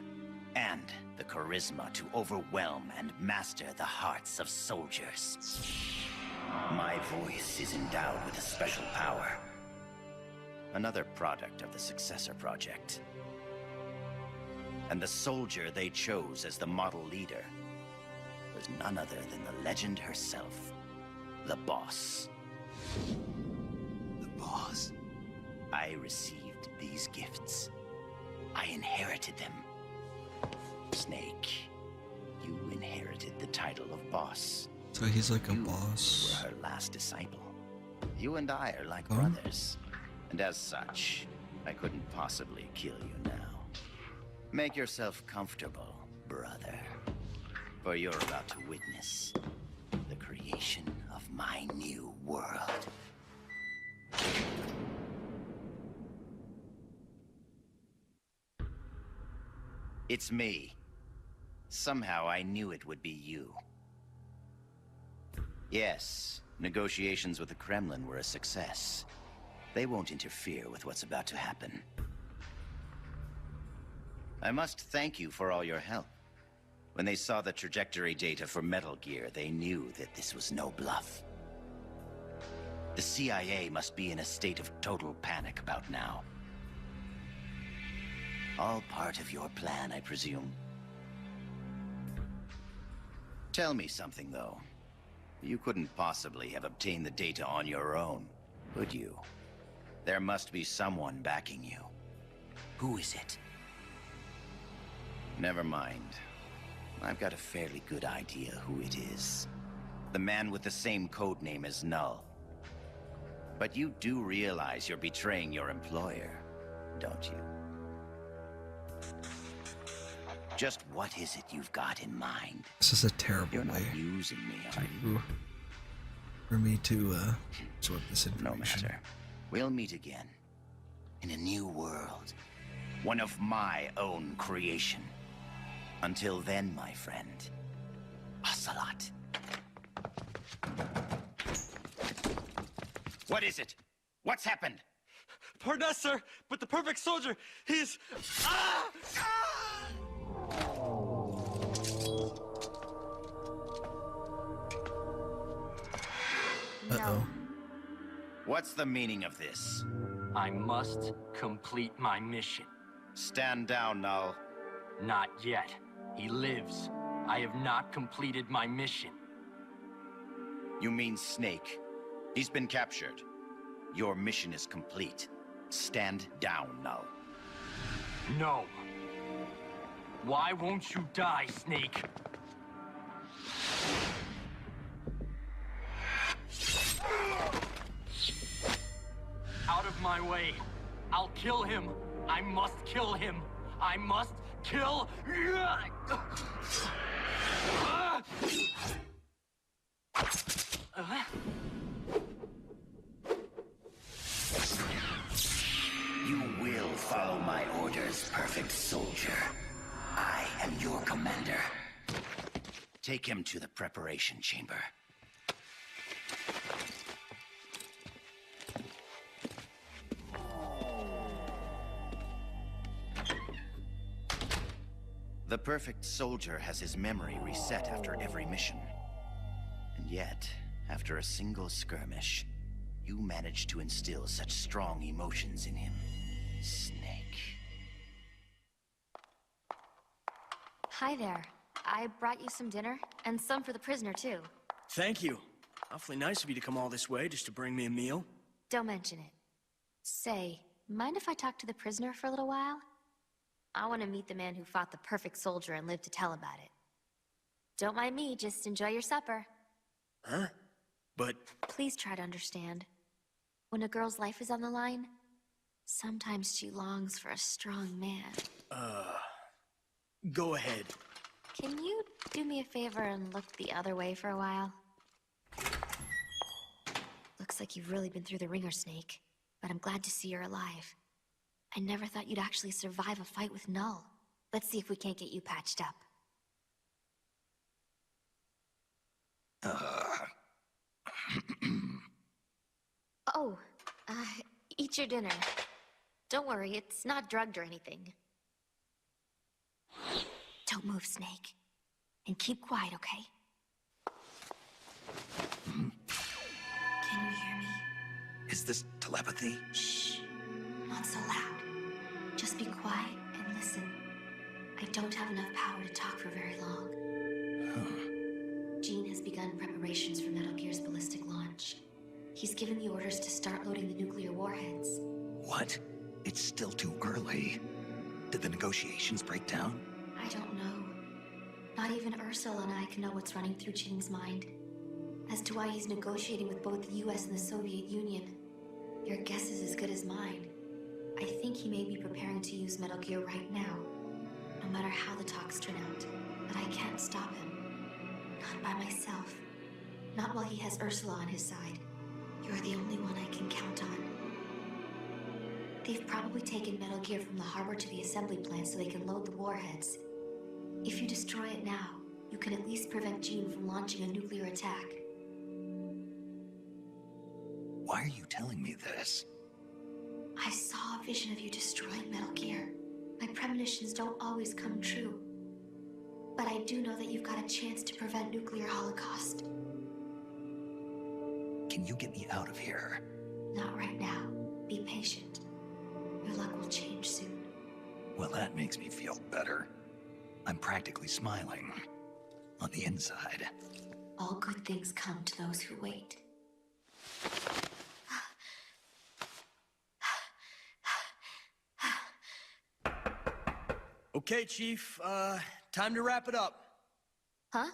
and the charisma to overwhelm and master the hearts of soldiers. My voice is endowed with a special power. Another product of the Successor Project. And the soldier they chose as the model leader was none other than the legend herself, the Boss. The Boss? I received these gifts. I inherited them. Snake, you inherited the title of Boss. So he's like a You boss. were her last disciple. You and I are like brothers. And as such, I couldn't possibly kill you now. Make yourself comfortable, brother. For you're about to witness the creation of my new world. It's me. Somehow I knew it would be you. Yes, negotiations with the Kremlin were a success. They won't interfere with what's about to happen. I must thank you for all your help. When they saw the trajectory data for Metal Gear, they knew that this was no bluff. The CIA must be in a state of total panic about now. All part of your plan, I presume. Tell me something, though. You couldn't possibly have obtained the data on your own, could you? There must be someone backing you. Who is it? Never mind. I've got a fairly good idea who it is. The man with the same code name as Null. But you do realize you're betraying your employer, don't you? Just what is it you've got in mind? This is a terrible You're not way using me, are you? for me to absorb this information. No matter. We'll meet again. In a new world. One of my own creation. Until then, my friend. Ocelot. What is it? What's happened? Pardon us, sir, but the perfect soldier, he's... Ah! Uh-oh. What's the meaning of this? I must complete my mission. Stand down, Null. Not yet. He lives. I have not completed my mission. You mean Snake? He's been captured. Your mission is complete. Stand down, Null. No. Why won't you die, Snake? Out of my way. I'll kill him. I must kill him. I must kill... You will follow my orders, perfect soldier. I am your commander. Take him to the preparation chamber. The perfect soldier has his memory reset after every mission. And yet, after a single skirmish, you managed to instill such strong emotions in him. Snake. Hi there. I brought you some dinner, and some for the prisoner, too. Thank you. Awfully nice of you to come all this way just to bring me a meal. Don't mention it. Say, mind if I talk to the prisoner for a little while? I want to meet the man who fought the perfect soldier and lived to tell about it. Don't mind me, just enjoy your supper. Huh? But... Please try to understand. When a girl's life is on the line, sometimes she longs for a strong man. Go ahead. Can you do me a favor and look the other way for a while? Looks like you've really been through the ringer, Snake. But I'm glad to see you're alive. I never thought you'd actually survive a fight with Null. Let's see if we can't get you patched up. Oh, eat your dinner. Don't worry, it's not drugged or anything. Don't move, Snake. And keep quiet, okay? Can you hear me? Is this telepathy? Shh. Not so loud. Just be quiet and listen. I don't have enough power to talk for very long. Gene has begun preparations for Metal Gear's ballistic launch. He's given the orders to start loading the nuclear warheads. What? It's still too early. Did the negotiations break down? I don't know. Not even Ursula and I can know what's running through Jing's mind. As to why he's negotiating with both the US and the Soviet Union, your guess is as good as mine. I think he may be preparing to use Metal Gear right now, no matter how the talks turn out. But I can't stop him. Not by myself. Not while he has Ursula on his side. You're the only one I can count on. They've probably taken Metal Gear from the harbor to the assembly plant so they can load the warheads. If you destroy it now, you can at least prevent Gene from launching a nuclear attack. Why are you telling me this? I saw a vision of you destroying Metal Gear. My premonitions don't always come true. But I do know that you've got a chance to prevent nuclear holocaust. Can you get me out of here? Not right now. Be patient. Your luck will change soon. Well, that makes me feel better. I'm practically smiling. On the inside. All good things come to those who wait. Okay, Chief. Time to wrap it up. Huh?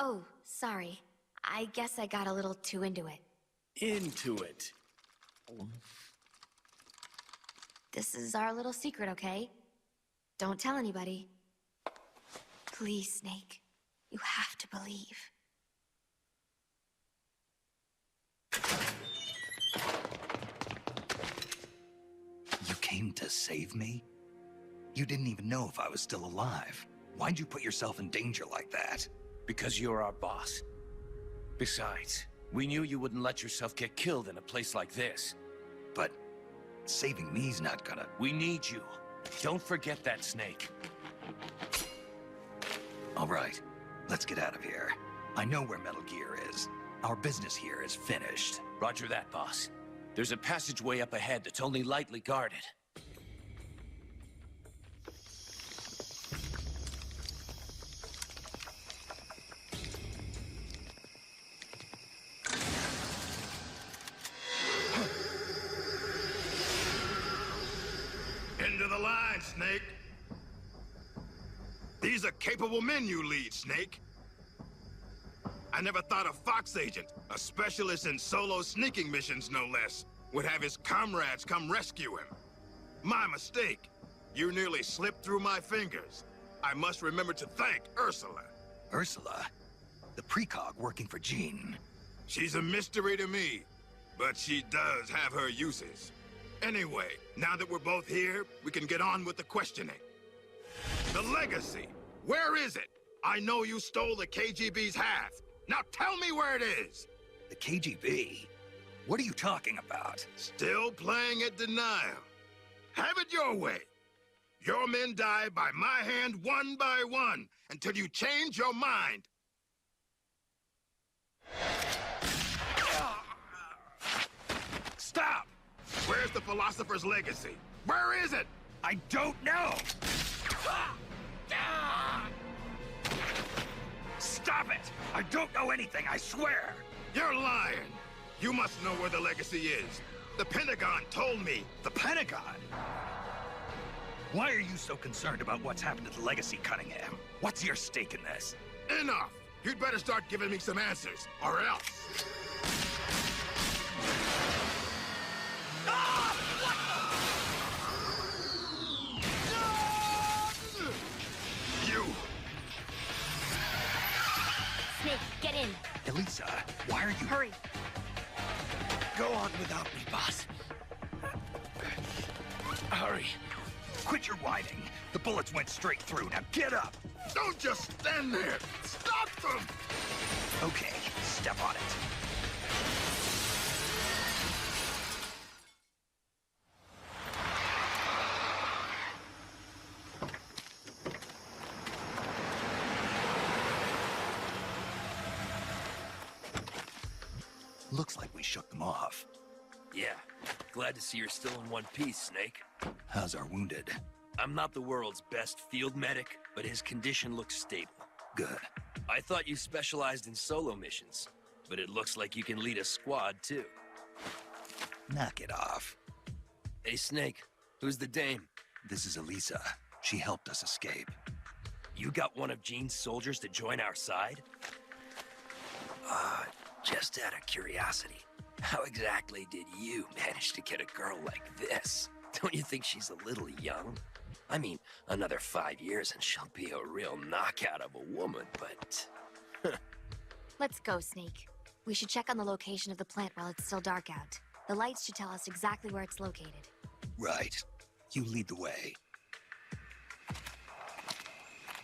Oh, sorry. I guess I got a little too into it. Into it. This is our little secret, okay? Don't tell anybody. Please, Snake. You have to believe. You came to save me? You didn't even know if I was still alive. Why'd you put yourself in danger like that? Because you're our boss. Besides, we knew you wouldn't let yourself get killed in a place like this. But saving me's not gonna... We need you. Don't forget that, Snake. All right, let's get out of here. I know where Metal Gear is. Our business here is finished. Roger that, boss. There's a passageway up ahead that's only lightly guarded. Into the line, Snake. These are capable men you lead, Snake. I never thought a Fox agent, a specialist in solo sneaking missions no less, would have his comrades come rescue him. My mistake. You nearly slipped through my fingers. I must remember to thank Ursula. Ursula? The precog working for Gene. She's a mystery to me, but she does have her uses. Anyway, now that we're both here, we can get on with the questioning. The legacy. Where is it? I know you stole the KGB's half. Now tell me where it is. The KGB? What are you talking about? Still playing at denial. Have it your way. Your men die by my hand one by one until you change your mind. Stop! Where's the Philosopher's Legacy? Where is it? I don't know! Stop it! I don't know anything, I swear! You're lying! You must know where the Legacy is. The Pentagon told me. The Pentagon? Why are you so concerned about what's happened to the Legacy, Cunningham? What's your stake in this? Enough! You'd better start giving me some answers, or else. You! Snake, get in. Elisa, why are you... Hurry. Go on without me, boss. Hurry. Quit your whining. The bullets went straight through. Now get up. Don't just stand there! Stop them! Okay, step on it. Looks like we shook them off. Yeah. Glad to see you're still in one piece, Snake. How's our wounded? I'm not the world's best field medic, but his condition looks stable. Good. I thought you specialized in solo missions, but it looks like you can lead a squad, too. Knock it off. Hey, Snake, who's the dame? This is Elisa. She helped us escape. You got one of Jean's soldiers to join our side? Just out of curiosity, how exactly did you manage to get a girl like this? Don't you think she's a little young? I mean, another 5 years and she'll be a real knockout of a woman, but... Let's go, Snake. We should check on the location of the plant while it's still dark out. The lights should tell us exactly where it's located. Right. You lead the way.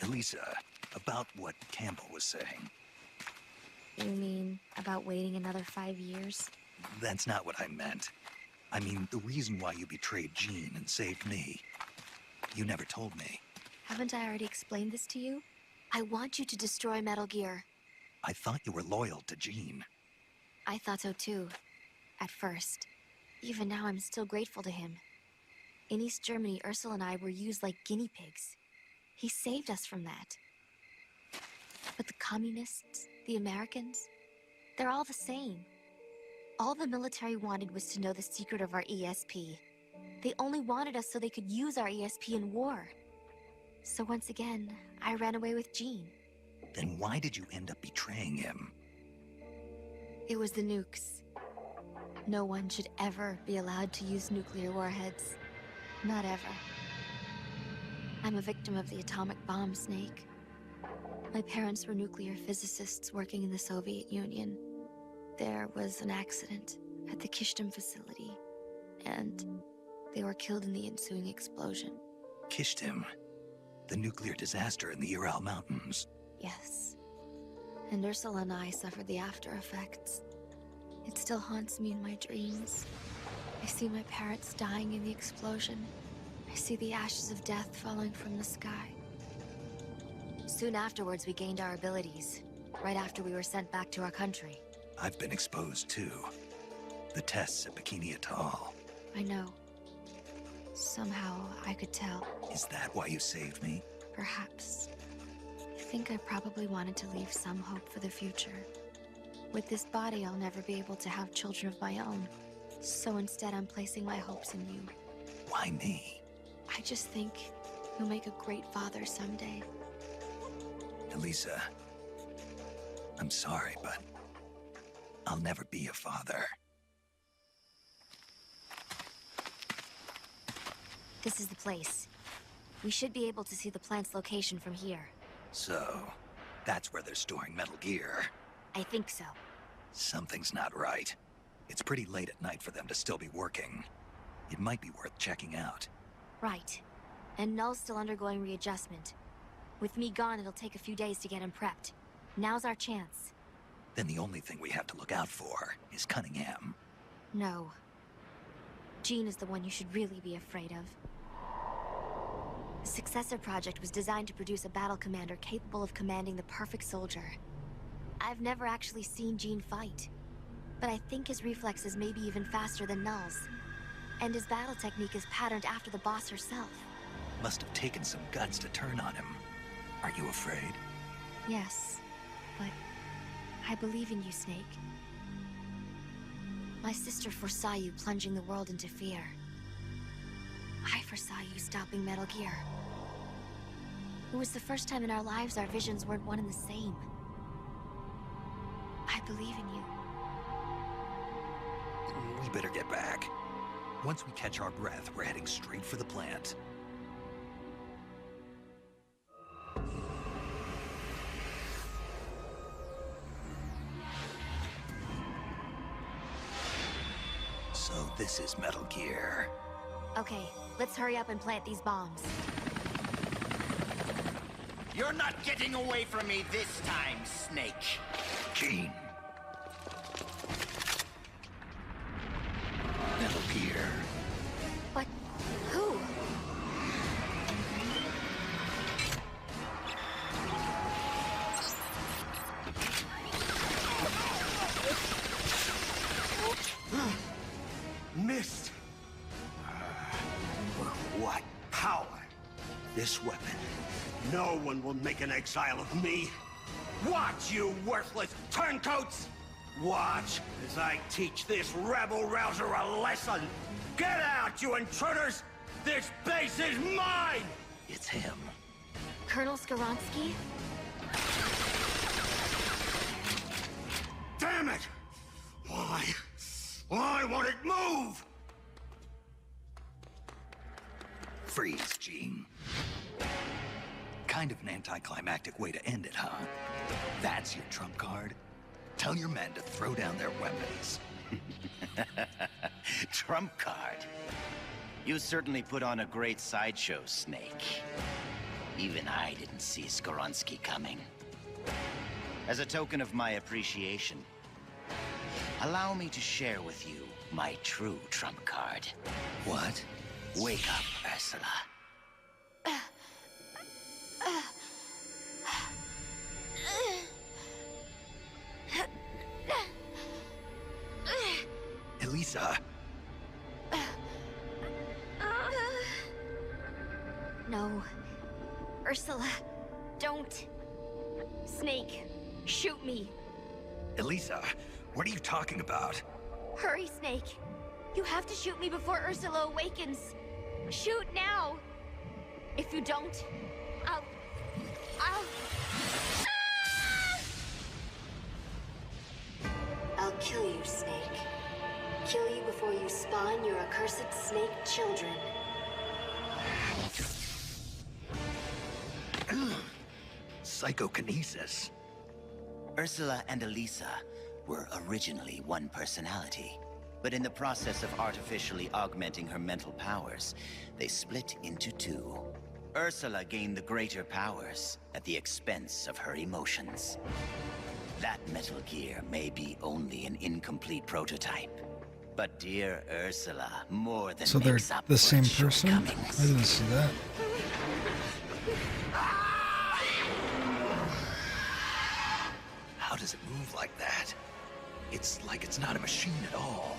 Elisa, about what Campbell was saying. You mean about waiting another 5 years? That's not what I meant. I mean, the reason why you betrayed Jean and saved me. You never told me. Haven't I already explained this to you? I want you to destroy Metal Gear. I thought you were loyal to Jean. I thought so too. At first. Even now, I'm still grateful to him. In East Germany, Ursula and I were used like guinea pigs. He saved us from that. But the communists, the Americans, they're all the same. All the military wanted was to know the secret of our ESP. They only wanted us so they could use our ESP in war. So once again, I ran away with Jean. Then why did you end up betraying him? It was the nukes. No one should ever be allowed to use nuclear warheads. Not ever. I'm a victim of the atomic bomb, Snake. My parents were nuclear physicists working in the Soviet Union. There was an accident at the Kishtim facility, and they were killed in the ensuing explosion. Kishtim? The nuclear disaster in the Ural Mountains. Yes. And Ursula and I suffered the after effects. It still haunts me in my dreams. I see my parents dying in the explosion. I see the ashes of death falling from the sky. Soon afterwards, we gained our abilities, right after we were sent back to our country. I've been exposed too. The tests at Bikini Atoll. I know. Somehow, I could tell. Is that why you saved me? Perhaps. I think I probably wanted to leave some hope for the future. With this body, I'll never be able to have children of my own. So instead, I'm placing my hopes in you. Why me? I just think you'll make a great father someday. Elisa, I'm sorry, but I'll never be a father. This is the place. We should be able to see the plant's location from here. So, that's where they're storing Metal Gear. I think so. Something's not right. It's pretty late at night for them to still be working. It might be worth checking out. Right. And Null's still undergoing readjustment. With me gone, it'll take a few days to get him prepped. Now's our chance. Then the only thing we have to look out for is Cunningham. No. Jean is the one you should really be afraid of. The Successor Project was designed to produce a battle commander capable of commanding the perfect soldier. I've never actually seen Gene fight, but I think his reflexes may be even faster than Null's. And his battle technique is patterned after the boss herself. Must have taken some guts to turn on him. Are you afraid? Yes, but I believe in you, Snake. My sister foresaw you plunging the world into fear. I foresaw you stopping Metal Gear. It was the first time in our lives our visions weren't one and the same. I believe in you. We better get back. Once we catch our breath, we're heading straight for the plant. So this is Metal Gear. Okay, let's hurry up and plant these bombs. You're not getting away from me this time, Snake. Gene. Metal Gear. But who? Missed. What power? This weapon. No one will make an exile of me. Watch, you worthless turncoats! Watch as I teach this rebel-rouser a lesson! Get out, you intruders! This base is mine! It's him. Colonel Skoronsky? Damn it! Why? Why won't it move? Freeze, Gene. Kind of an anticlimactic way to end it, huh? That's your trump card? Tell your men to throw down their weapons. Trump card. You certainly put on a great sideshow, Snake. Even I didn't see Skoronsky coming. As a token of my appreciation, allow me to share with you my true trump card. What? Wake up, Ursula. Elisa. No. Ursula, don't. Snake, shoot me. Elisa, what are you talking about? Hurry, Snake. You have to shoot me before Ursula awakens. Shoot now. If you don't, I'll... I'll kill you, Snake. Kill you before you spawn your accursed snake children. Psychokinesis. Ursula and Elisa were originally one personality, but in the process of artificially augmenting her mental powers, they split into two. Ursula gained the greater powers at the expense of her emotions. That Metal Gear may be only an incomplete prototype, but dear Ursula more than So they're makes up the for same its person? I shortcomings. didn't see that. How does it move like that? It's like it's not a machine at all.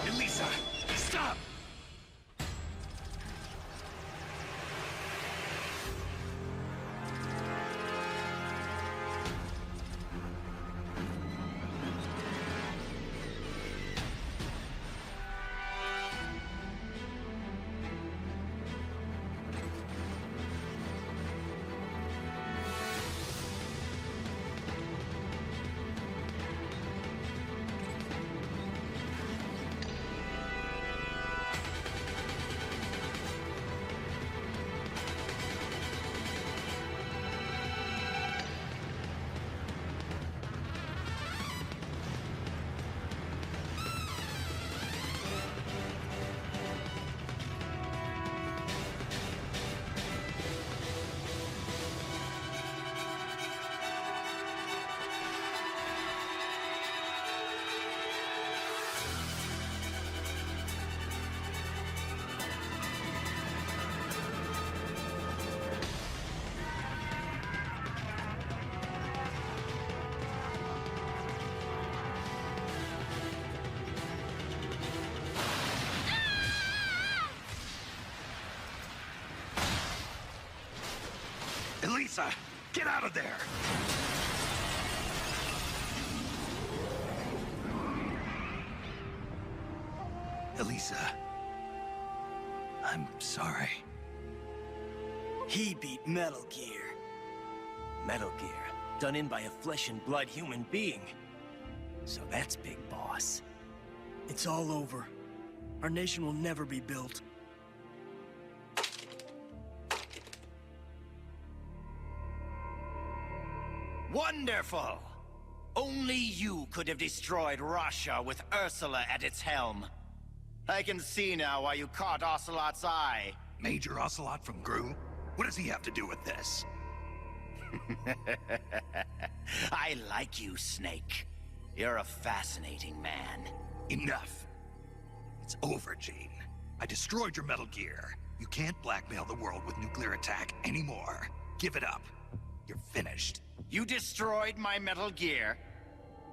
Elisa, stop! Elisa! Get out of there! Elisa. I'm sorry. He beat Metal Gear. Metal Gear, done in by a flesh and blood human being. So that's Big Boss. It's all over. Our nation will never be built. Wonderful! Only you could have destroyed Russia with Ursula at its helm. I can see now why you caught Ocelot's eye. Major Ocelot from Gru? What does he have to do with this? I like you, Snake. You're a fascinating man. Enough. It's over, Gene. I destroyed your Metal Gear. You can't blackmail the world with nuclear attack anymore. Give it up. You're finished. You destroyed my Metal Gear?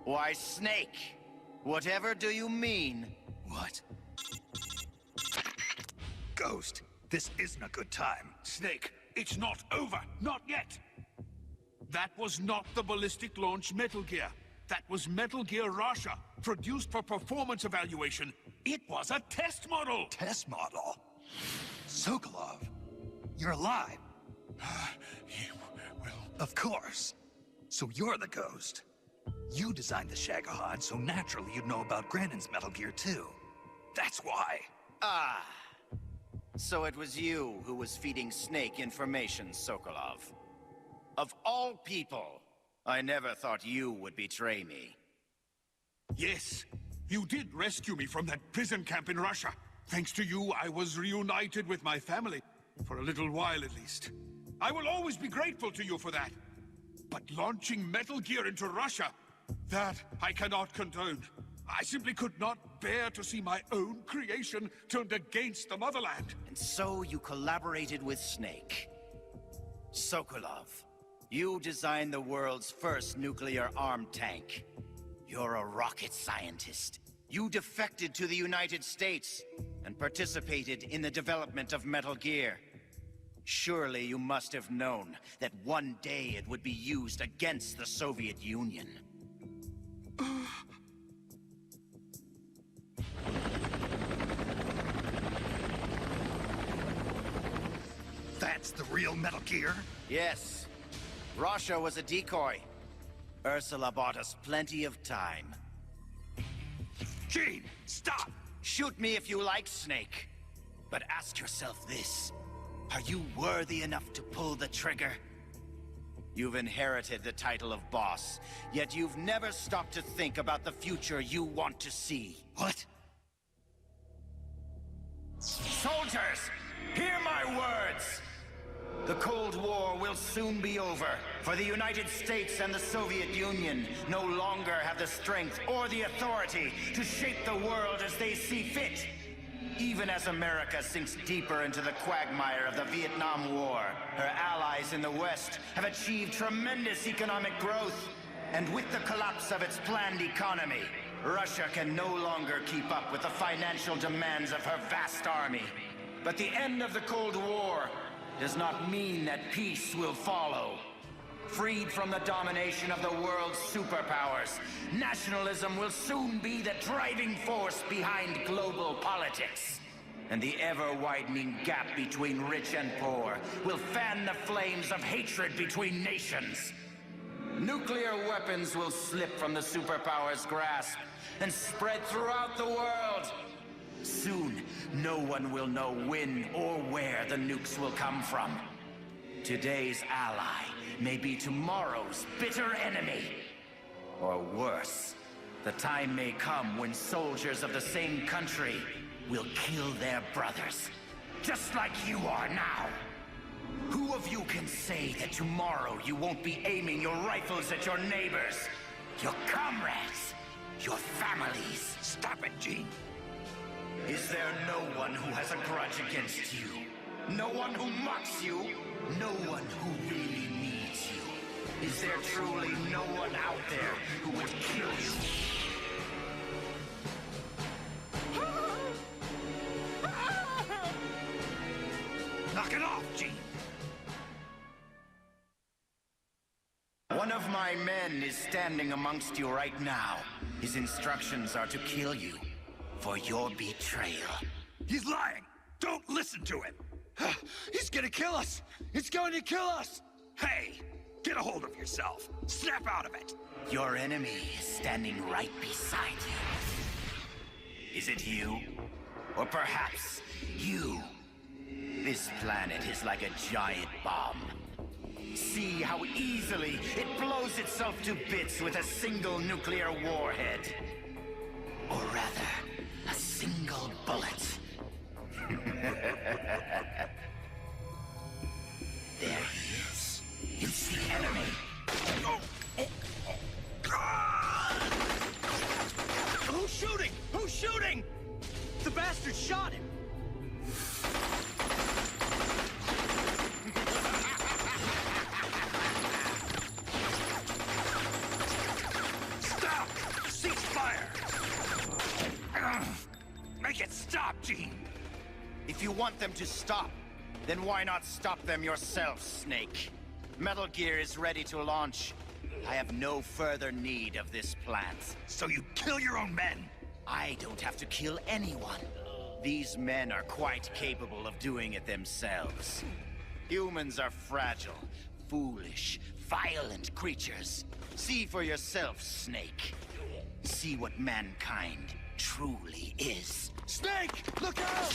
Why, Snake, whatever do you mean? What? Ghost, this isn't a good time. Snake, it's not over. Not yet. That was not the ballistic launch Metal Gear. That was Metal Gear Russia, produced for performance evaluation. It was a test model. Test model? Sokolov, you're alive. Well, of course. So you're the Ghost. You designed the Shagohod, so naturally you'd know about Grandin's Metal Gear too. That's why. Ah. So it was you who was feeding Snake information, Sokolov. Of all people, I never thought you would betray me. Yes, you did rescue me from that prison camp in Russia. Thanks to you, I was reunited with my family. For a little while, at least. I will always be grateful to you for that. But launching Metal Gear into Russia, that I cannot condone. I simply could not bear to see my own creation turned against the motherland. And so you collaborated with Snake. Sokolov, you designed the world's first nuclear-armed tank. You're a rocket scientist. You defected to the United States and participated in the development of Metal Gear. Surely you must have known that one day it would be used against the Soviet Union. That's the real Metal Gear? Yes. Russia was a decoy. Ursula bought us plenty of time. Gene, stop! Shoot me if you like, Snake. But ask yourself this. Are you worthy enough to pull the trigger? You've inherited the title of boss, yet you've never stopped to think about the future you want to see. What? Soldiers, hear my words! The Cold War will soon be over, for the United States and the Soviet Union no longer have the strength or the authority to shape the world as they see fit. Even as America sinks deeper into the quagmire of the Vietnam War, her allies in the West have achieved tremendous economic growth. And with the collapse of its planned economy, Russia can no longer keep up with the financial demands of her vast army. But the end of the Cold War does not mean that peace will follow. Freed from the domination of the world's superpowers, nationalism will soon be the driving force behind global politics. And the ever-widening gap between rich and poor will fan the flames of hatred between nations. Nuclear weapons will slip from the superpowers' grasp and spread throughout the world. Soon, no one will know when or where the nukes will come from. Today's ally may be tomorrow's bitter enemy. Or worse, the time may come when soldiers of the same country will kill their brothers, just like you are now. Who of you can say that tomorrow you won't be aiming your rifles at your neighbors, your comrades, your families? Stop it, Gene. Is there no one who has a grudge against you? No one who mocks you? No one who really needs you? Is there truly no one out there who would kill you? Knock it off, Gene! One of my men is standing amongst you right now. His instructions are to kill you for your betrayal. He's lying! Don't listen to him! He's gonna kill us! It's going to kill us! Hey! Get a hold of yourself! Snap out of it! Your enemy is standing right beside you. Is it you? Or perhaps you? This planet is like a giant bomb. See how easily it blows itself to bits with a single nuclear warhead. Or rather, a single bullet. There he is. It's the enemy. Who's shooting? Who's shooting? The bastard shot him. Stop! Cease fire! Make it stop, Gene! If you want them to stop, then why not stop them yourself, Snake? Metal Gear is ready to launch. I have no further need of this plant. So you kill your own men? I don't have to kill anyone. These men are quite capable of doing it themselves. Humans are fragile, foolish, violent creatures. See for yourself, Snake. See what mankind truly is. Snake! Look out!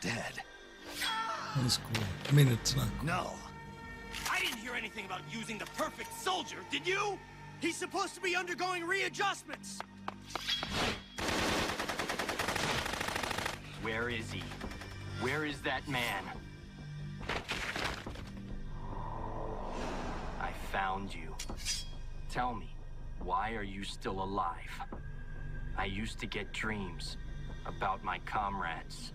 Dead. That was cool. I mean, it's not cool. No. I didn't hear anything about using the perfect soldier, did you? He's supposed to be undergoing readjustments. Where is he? Where is that man? I found you. Tell me, why are you still alive? I used to get dreams about my comrades.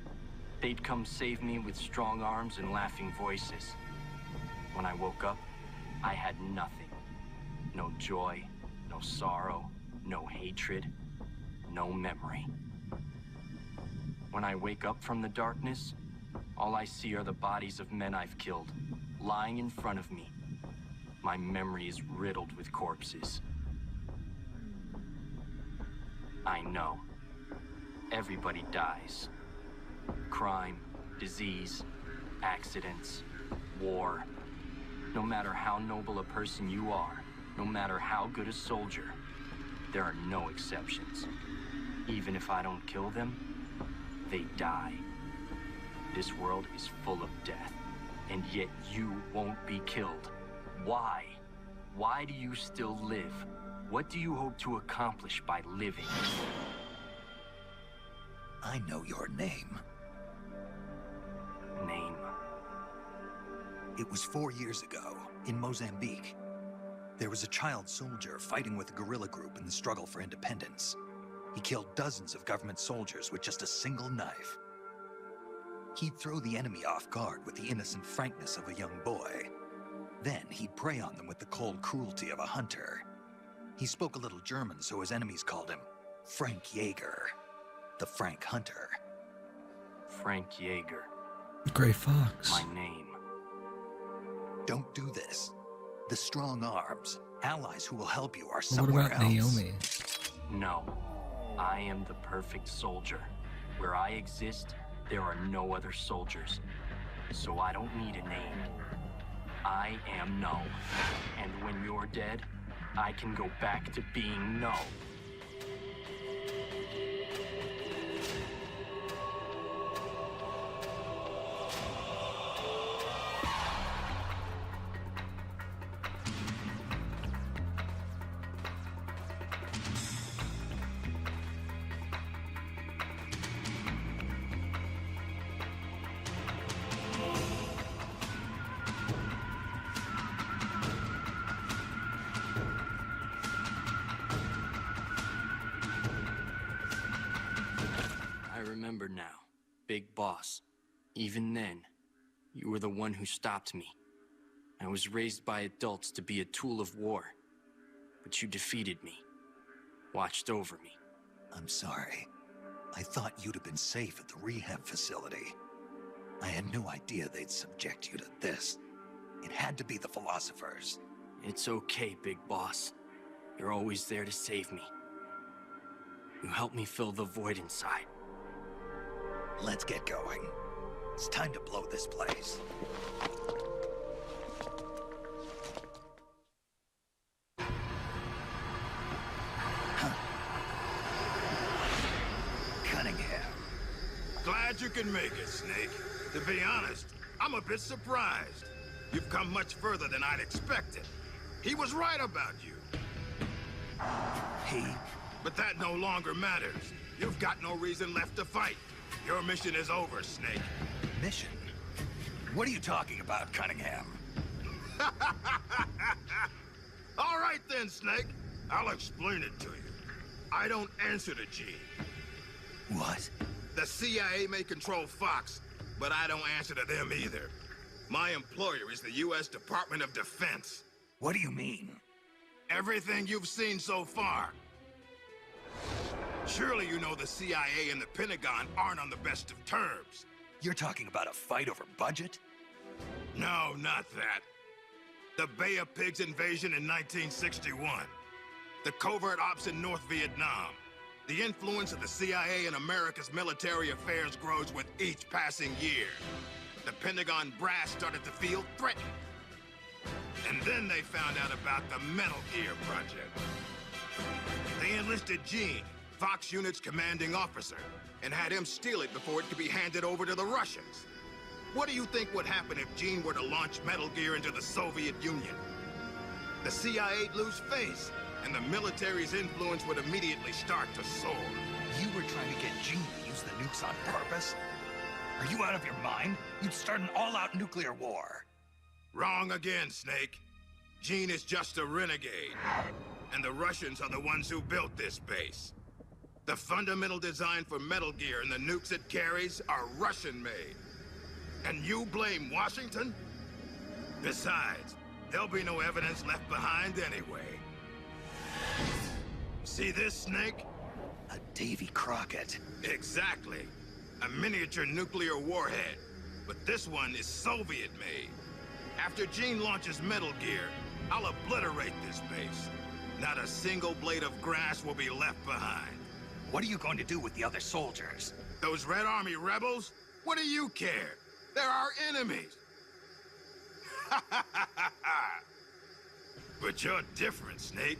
They'd come save me with strong arms and laughing voices. When I woke up, I had nothing. No joy, no sorrow, no hatred, no memory. When I wake up from the darkness, all I see are the bodies of men I've killed, lying in front of me. My memory is riddled with corpses. I know. Everybody dies. Crime, disease, accidents, war. No matter how noble a person you are, no matter how good a soldier, there are no exceptions. Even if I don't kill them, they die. This world is full of death, and yet you won't be killed. Why? Why do you still live? What do you hope to accomplish by living? I know your name. Name? It was 4 years ago, in Mozambique. There was a child soldier fighting with a guerrilla group in the struggle for independence. He killed dozens of government soldiers with just a single knife. He'd throw the enemy off guard with the innocent frankness of a young boy. Then he'd prey on them with the cold cruelty of a hunter. He spoke a little German, so his enemies called him Frank Jaeger, the Frank Hunter. Frank Jaeger. Gray Fox. My name. Don't do this. The strong arms, allies who will help you, are What somewhere about else. Naomi? No. I am the perfect soldier. Where I exist, there are no other soldiers. So I don't need a name. I am No. And when you're dead, I can go back to being No. Big Boss. Even then, you were the one who stopped me. I was raised by adults to be a tool of war. But you defeated me. Watched over me. I'm sorry. I thought you'd have been safe at the rehab facility. I had no idea they'd subject you to this. It had to be the philosophers. It's okay, Big Boss. You're always there to save me. You helped me fill the void inside. Let's get going. It's time to blow this place. Cunningham. Glad you can make it, Snake. To be honest, I'm a bit surprised. You've come much further than I'd expected. He was right about you. He? But that no longer matters. You've got no reason left to fight. Your mission is over, Snake. Mission? What are you talking about, Cunningham? All right then, Snake. I'll explain it to you. I don't answer to Gene. What? The CIA may control Fox, but I don't answer to them either. My employer is the U.S. Department of Defense. What do you mean? Everything you've seen so far. Surely you know the CIA and the Pentagon aren't on the best of terms. You're talking about a fight over budget? No, not that. The Bay of Pigs invasion in 1961. The covert ops in North Vietnam. The influence of the CIA in America's military affairs grows with each passing year. The Pentagon brass started to feel threatened. And then they found out about the Metal Gear project. They enlisted Gene, Fox Unit's commanding officer, and had him steal it before it could be handed over to the Russians. What do you think would happen if Gene were to launch Metal Gear into the Soviet Union? The CIA'd lose face, and the military's influence would immediately start to soar. You were trying to get Gene to use the nukes on purpose? Are you out of your mind? You'd start an all-out nuclear war. Wrong again, Snake. Gene is just a renegade. And the Russians are the ones who built this base. The fundamental design for Metal Gear and the nukes it carries are Russian-made. And you blame Washington? Besides, there'll be no evidence left behind anyway. See this, Snake? A Davy Crockett. Exactly. A miniature nuclear warhead. But this one is Soviet-made. After Gene launches Metal Gear, I'll obliterate this base. Not a single blade of grass will be left behind. What are you going to do with the other soldiers? Those Red Army rebels? What do you care? They're our enemies. But you're different, Snake.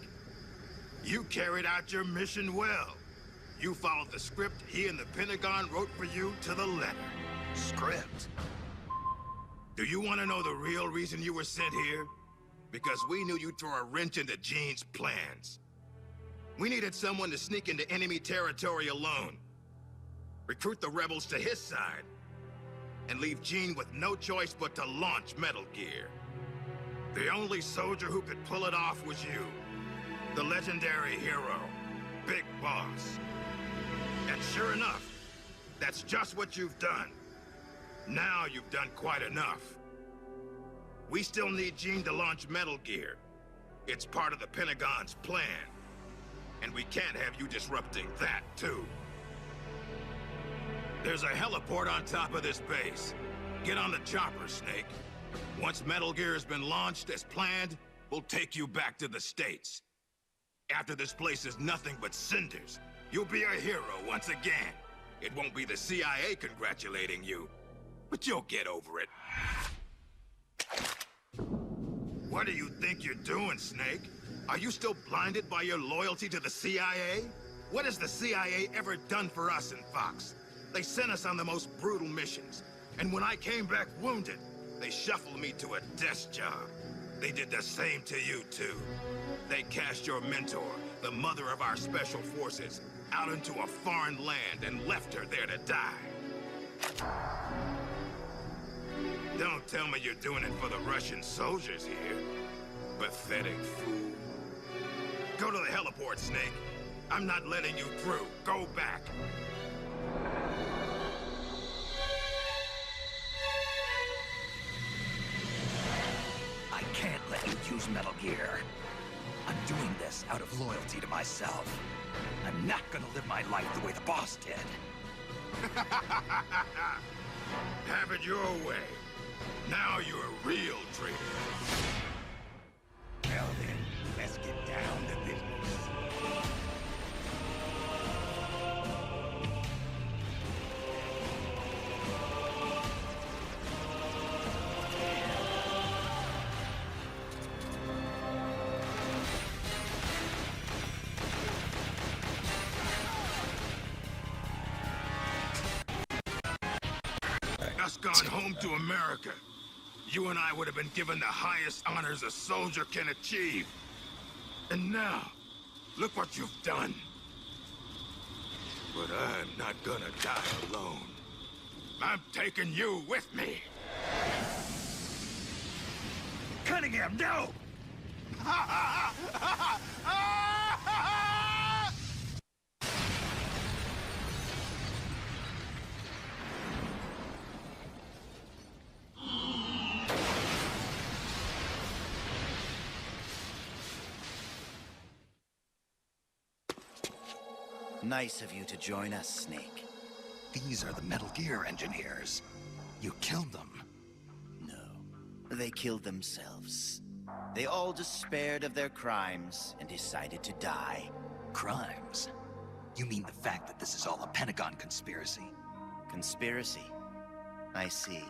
You carried out your mission well. You followed the script he and the Pentagon wrote for you to the letter. Script? Do you want to know the real reason you were sent here? Because we knew you'd throw a wrench into Gene's plans. We needed someone to sneak into enemy territory alone, recruit the rebels to his side, and leave Gene with no choice but to launch Metal Gear. The only soldier who could pull it off was you, the legendary hero, Big Boss. And sure enough, that's just what you've done. Now you've done quite enough. We still need Gene to launch Metal Gear. It's part of the Pentagon's plan. And we can't have you disrupting that, too. There's a heliport on top of this base. Get on the chopper, Snake. Once Metal Gear has been launched as planned, we'll take you back to the States. After this place is nothing but cinders, you'll be a hero once again. It won't be the CIA congratulating you, but you'll get over it. What do you think you're doing, Snake? Are you still blinded by your loyalty to the CIA? What has the CIA ever done for us in Fox? They sent us on the most brutal missions. And when I came back wounded, they shuffled me to a desk job. They did the same to you, too. They cast your mentor, the mother of our special forces, out into a foreign land and left her there to die. Don't tell me you're doing it for the Russian soldiers here. Pathetic fool. Go to the heliport, Snake. I'm not letting you through. Go back. use Metal Gear. I'm doing this out of loyalty to myself. I'm not gonna live my life the way the boss did. Have it your way. Now you're a real traitor. Well then, let's get down to business. Us gone home to America. You and I would have been given the highest honors a soldier can achieve. And now, look what you've done. But I'm not gonna die alone. I'm taking you with me. Cunningham, no! Nice of you to join us, Snake. These are the Metal Gear engineers. You killed them. No, they killed themselves. They all despaired of their crimes and decided to die. Crimes? You mean the fact that this is all a Pentagon conspiracy? Conspiracy? I see.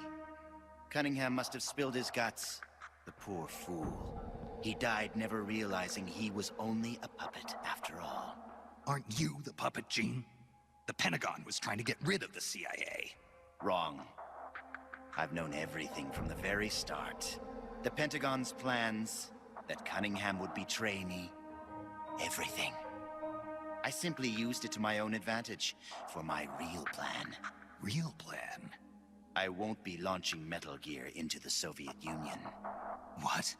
Cunningham must have spilled his guts. The poor fool. He died never realizing he was only a puppet after all. Aren't you the puppet, Gene? The Pentagon was trying to get rid of the CIA. Wrong. I've known everything from the very start. The Pentagon's plans, that Cunningham would betray me. Everything. I simply used it to my own advantage, for my real plan. Real plan? I won't be launching Metal Gear into the Soviet Union. What?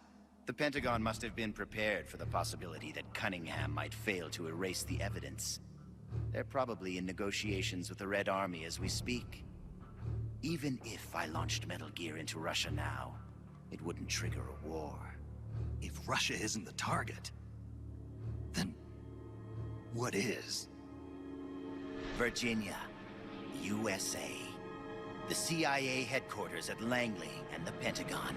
The Pentagon must have been prepared for the possibility that Cunningham might fail to erase the evidence. They're probably in negotiations with the Red Army as we speak. Even if I launched Metal Gear into Russia now, it wouldn't trigger a war. If Russia isn't the target, then what is? Virginia, USA. The CIA headquarters at Langley and the Pentagon.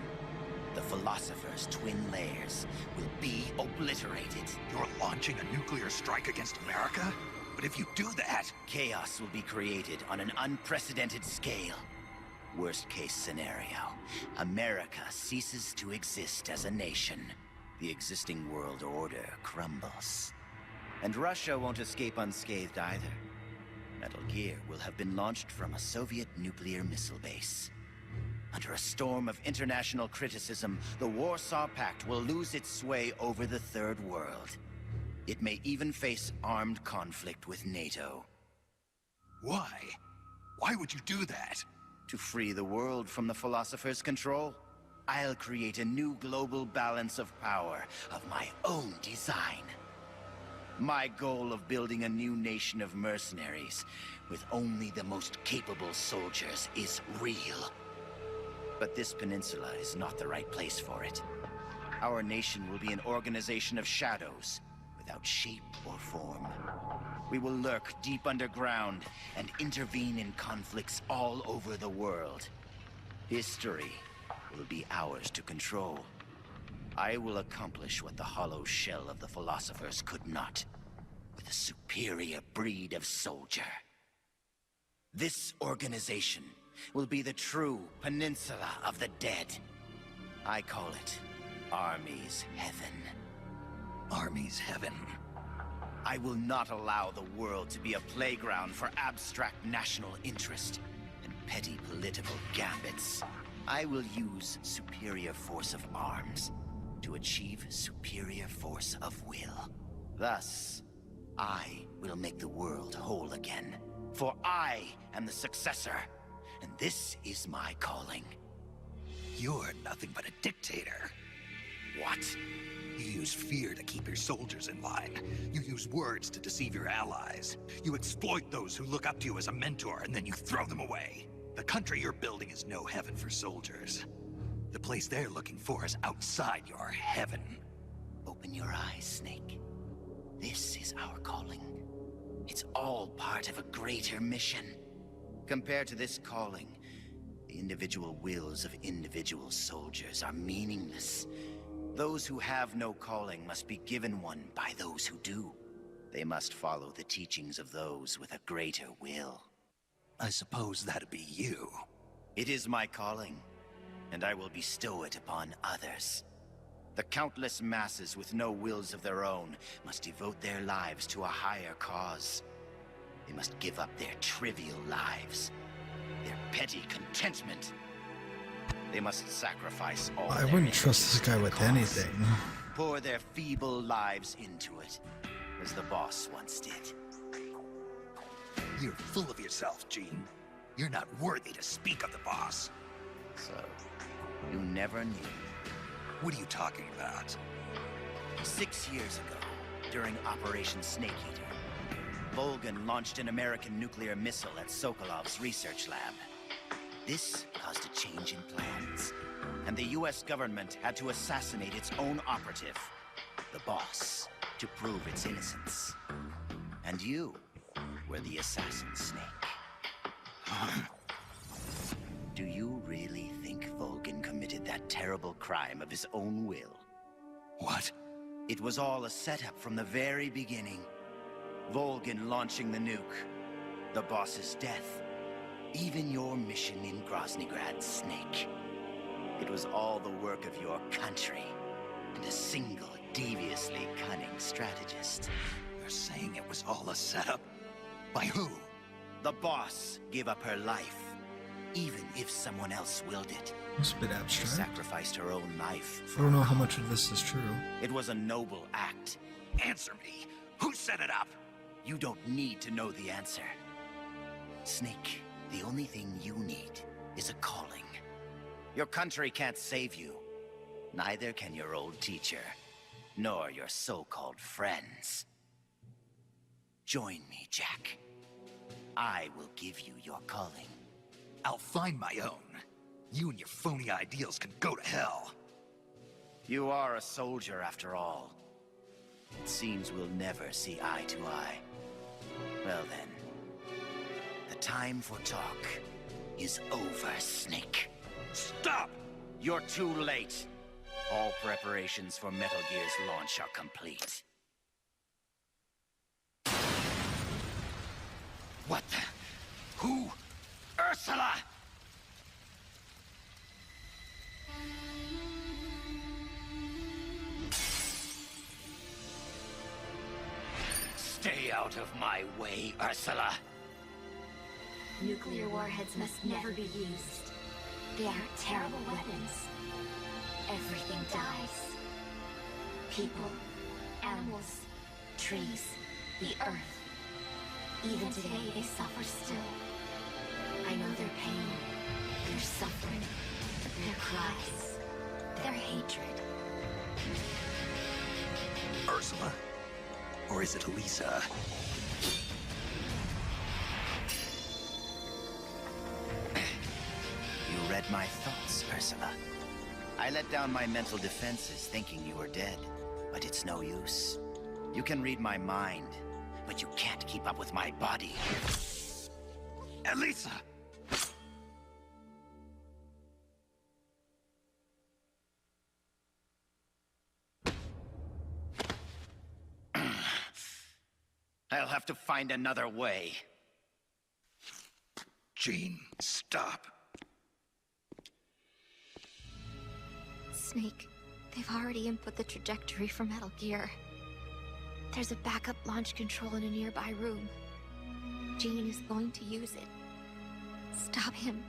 The Philosopher's twin layers will be obliterated. You're launching a nuclear strike against America? But if you do that... Chaos will be created on an unprecedented scale. Worst case scenario, America ceases to exist as a nation. The existing world order crumbles. And Russia won't escape unscathed either. Metal Gear will have been launched from a Soviet nuclear missile base. Under a storm of international criticism, the Warsaw Pact will lose its sway over the Third World. It may even face armed conflict with NATO. Why? Why would you do that? To free the world from the Philosopher's control, I'll create a new global balance of power of my own design. My goal of building a new nation of mercenaries with only the most capable soldiers is real. But this peninsula is not the right place for it. Our nation will be an organization of shadows, without shape or form. We will lurk deep underground and intervene in conflicts all over the world. History will be ours to control. I will accomplish what the hollow shell of the Philosophers could not, with a superior breed of soldier. This organization will be the true Peninsula of the Dead. I call it Army's Heaven. Army's Heaven? I will not allow the world to be a playground for abstract national interest and petty political gambits. I will use superior force of arms to achieve superior force of will. Thus, I will make the world whole again. For I am the successor, and this is my calling. You're nothing but a dictator. What? You use fear to keep your soldiers in line. You use words to deceive your allies. You exploit those who look up to you as a mentor, and then you throw them away. The country you're building is no heaven for soldiers. The place they're looking for is outside your heaven. Open your eyes, Snake. This is our calling. It's all part of a greater mission. Compared to this calling, the individual wills of individual soldiers are meaningless. Those who have no calling must be given one by those who do. They must follow the teachings of those with a greater will. I suppose that'd be you. It is my calling, and I will bestow it upon others. The countless masses with no wills of their own must devote their lives to a higher cause. They must give up their trivial lives, their petty contentment. They must sacrifice all I their wouldn't trust this guy with cause. anything. Pour their feeble lives into it, as the boss once did. You're full of yourself, Gene. You're not worthy to speak of the boss. So, you never knew. What are you talking about? 6 years ago, during Operation Snake Eater, Volgin launched an American nuclear missile at Sokolov's research lab. This caused a change in plans, and the US government had to assassinate its own operative, the boss, to prove its innocence. And you were the assassin, Snake. Do you really think Volgin committed that terrible crime of his own will? What? It was all a setup from the very beginning. Volgin launching the nuke, the boss's death, even your mission in Groznygrad, Snake. It was all the work of your country, and a single, deviously cunning strategist. You're saying it was all a setup? By who? The boss gave up her life, even if someone else willed it. It's a bit She abstract. sacrificed her own life. I don't know how much of this is true. It was a noble act. Answer me. Who set it up? You don't need to know the answer. Snake, the only thing you need is a calling. Your country can't save you. Neither can your old teacher, nor your so-called friends. Join me, Jack. I will give you your calling. I'll find my own. You and your phony ideals can go to hell. You are a soldier after all. It seems we'll never see eye to eye. Well then, the time for talk is over, Snake. Stop! You're too late. All preparations for Metal Gear's launch are complete. What the? Who? Ursula! Stay out of my way, Ursula. Nuclear warheads must never be used. They are terrible weapons. Everything dies. People, animals, trees, the earth. Even today, they suffer still. I know their pain, their suffering, their cries, their hatred. Ursula? Or is it Elisa? You read my thoughts, Ursula. I let down my mental defenses thinking you were dead, but it's no use. You can read my mind, but you can't keep up with my body. Elisa! I'll have to find another way. Gene, stop. Snake, they've already input the trajectory for Metal Gear. There's a backup launch control in a nearby room. Gene is going to use it. Stop him.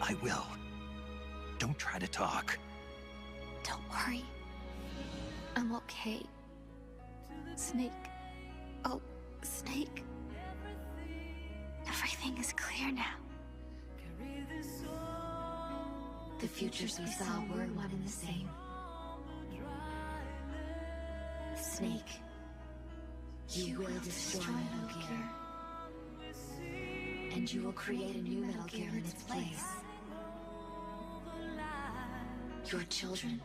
I will. Don't try to talk. Don't worry. I'm okay. Snake. Oh, Snake. Everything is clear now. The futures we saw were one and the same. Snake, you will destroy Metal Gear. And you will create a new Metal Gear in its place. Your children,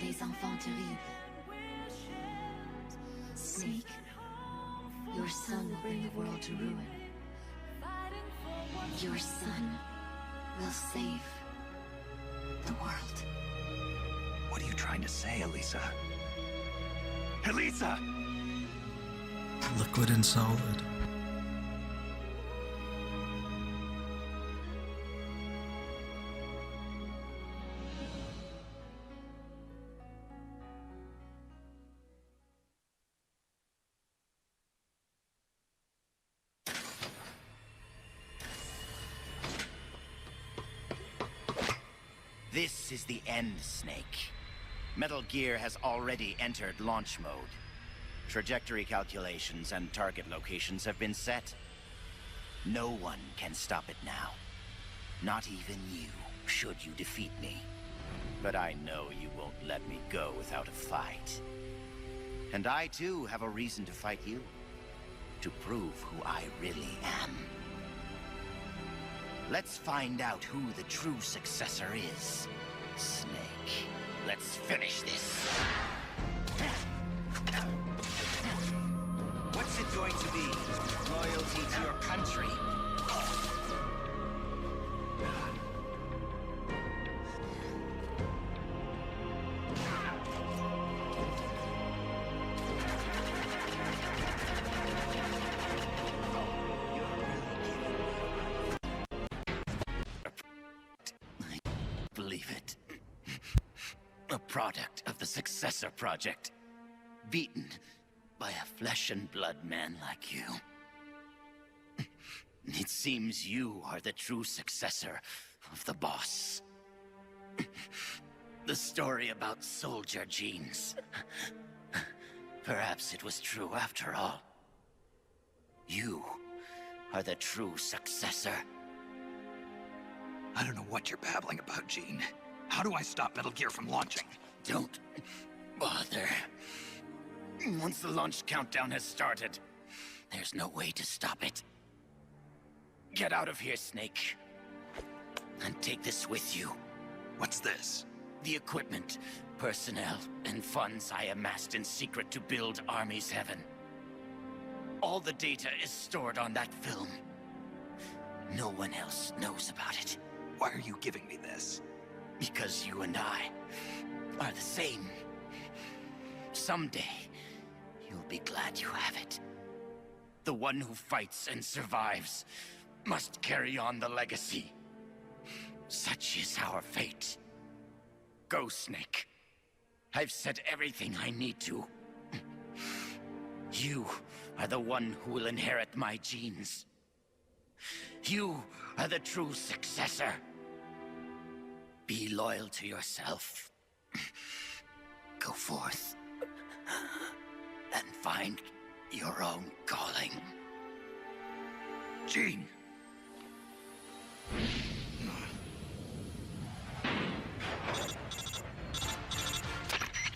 les enfants terribles. Snake, your son will bring the world to ruin. Your son will save the world. What are you trying to say, Elisa? Elisa! Liquid and solid. This is the end, Snake. Metal Gear has already entered launch mode. Trajectory calculations and target locations have been set. No one can stop it now. Not even you, should you defeat me. But I know you won't let me go without a fight. And I too have a reason to fight you. To prove who I really am. Let's find out who the true successor is. Snake, let's finish this. What's it going to be? Loyalty to your country? Believe it. A product of the Successor Project. Beaten by a flesh and blood man like you. It seems you are the true successor of the boss. The story about soldier genes. Perhaps it was true after all. You are the true successor. I don't know what you're babbling about, Gene. How do I stop Metal Gear from launching? Don't bother. Once the launch countdown has started, there's no way to stop it. Get out of here, Snake. And take this with you. What's this? The equipment, personnel, and funds I amassed in secret to build Army's Heaven. All the data is stored on that film. No one else knows about it. Why are you giving me this? Because you and I are the same. Someday, you'll be glad you have it. The one who fights and survives must carry on the legacy. Such is our fate. Go, Snake. I've said everything I need to. You are the one who will inherit my genes. You are the true successor. Be loyal to yourself. Go forth and find your own calling. Gene!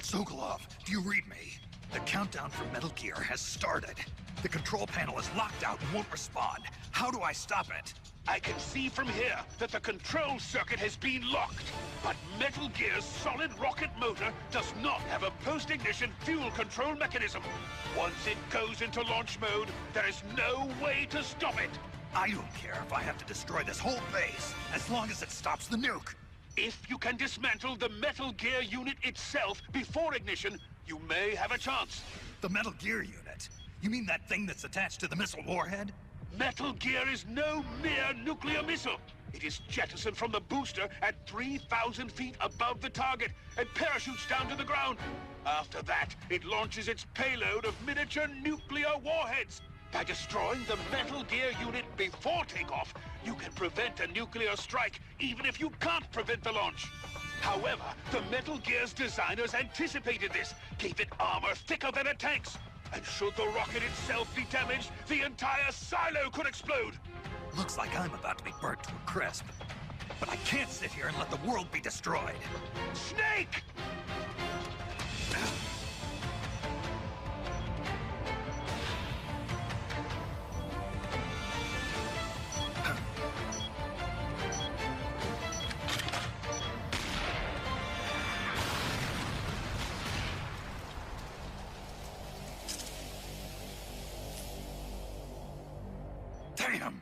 Sokolov, do you read me? The countdown for Metal Gear has started. The control panel is locked out and won't respond. How do I stop it? I can see from here that the control circuit has been locked. But Metal Gear's solid rocket motor does not have a post-ignition fuel control mechanism. Once it goes into launch mode, there is no way to stop it. I don't care if I have to destroy this whole base, as long as it stops the nuke. If you can dismantle the Metal Gear unit itself before ignition, you may have a chance. The Metal Gear unit? You mean that thing that's attached to the missile warhead? Metal Gear is no mere nuclear missile. It is jettisoned from the booster at 3,000 feet above the target and parachutes down to the ground. After that, it launches its payload of miniature nuclear warheads. By destroying the Metal Gear unit before takeoff, you can prevent a nuclear strike, even if you can't prevent the launch. However, the Metal Gear's designers anticipated this, gave it armor thicker than a tank's. And should the rocket itself be damaged, the entire silo could explode. Looks like I'm about to be burnt to a crisp. But I can't sit here and let the world be destroyed. Snake! Damn!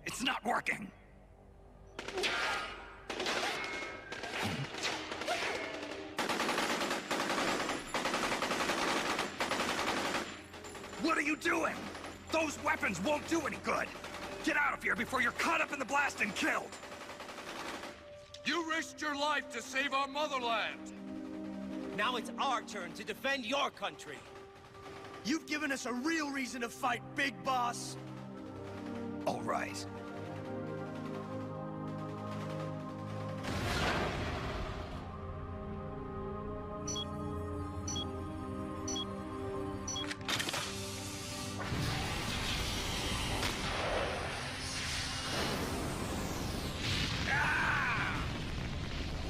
It's not working! What are you doing? Those weapons won't do any good! Get out of here before you're caught up in the blast and killed! You risked your life to save our motherland! Now it's our turn to defend your country. You've given us a real reason to fight, Big Boss. All right.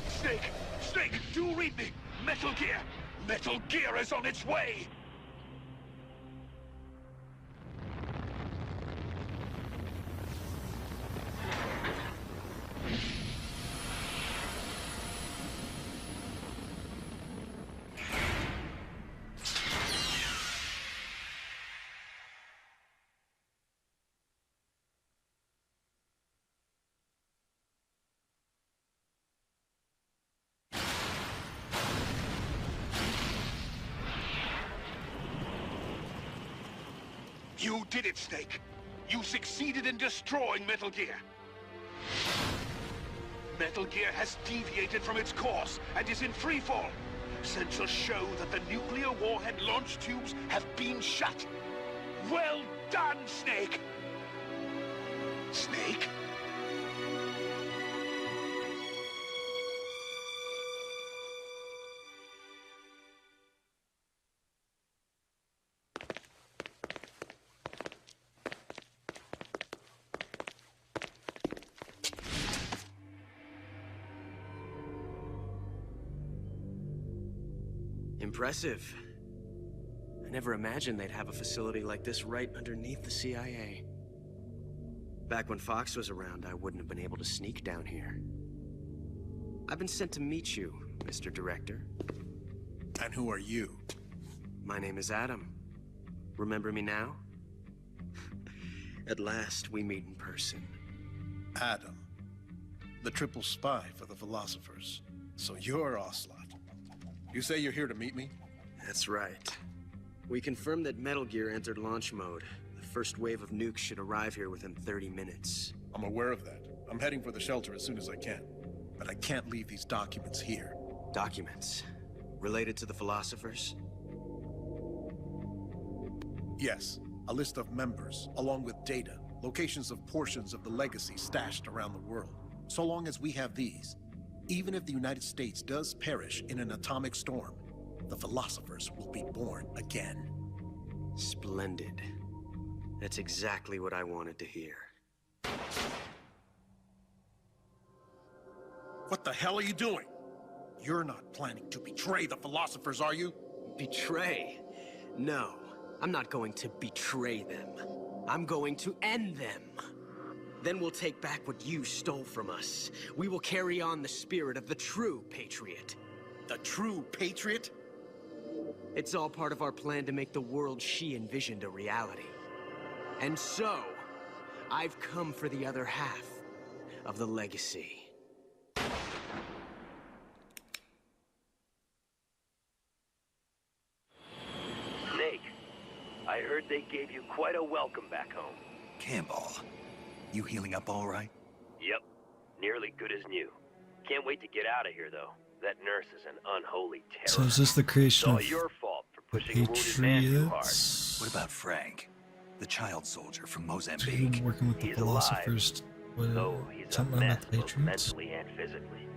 Snake! Snake! Do read me! Metal Gear! Metal Gear is on its way! You did it, Snake. You succeeded in destroying Metal Gear. Metal Gear has deviated from its course and is in freefall. Sensors show that the nuclear warhead launch tubes have been shut. Well done, Snake! Snake? Impressive. I never imagined they'd have a facility like this right underneath the CIA. Back when Fox was around, I wouldn't have been able to sneak down here. I've been sent to meet you, Mr. Director. And who are you? My name is Adam. Remember me now? At last, we meet in person. Adam. The triple spy for the Philosophers. So you're Ocelot. You say you're here to meet me? That's right. We confirmed that Metal Gear entered launch mode. The first wave of nukes should arrive here within 30 minutes. I'm aware of that. I'm heading for the shelter as soon as I can. But I can't leave these documents here. Documents? Related to the Philosophers? Yes. A list of members, along with data, locations of portions of the legacy stashed around the world. So long as we have these, even if the United States does perish in an atomic storm, the Philosophers will be born again. Splendid. That's exactly what I wanted to hear. What the hell are you doing? You're not planning to betray the Philosophers, are you? Betray? No, I'm not going to betray them. I'm going to end them. Then we'll take back what you stole from us. We will carry on the spirit of the true patriot. The true patriot? It's all part of our plan to make the world she envisioned a reality. And so, I've come for the other half of the legacy. Snake, I heard they gave you quite a welcome back home. Campbell, you healing up all right? Yep, nearly good as new. Can't wait to get out of here, though. That nurse is an unholy terror. So is this the creation it's of all your fault for the pushing a wounded man too hard. Patriots? What about Frank, the child soldier from So Mozambique? you've been working with the He's Philosophers. What, though he's a something mess about the both Patriots? mentally and physically.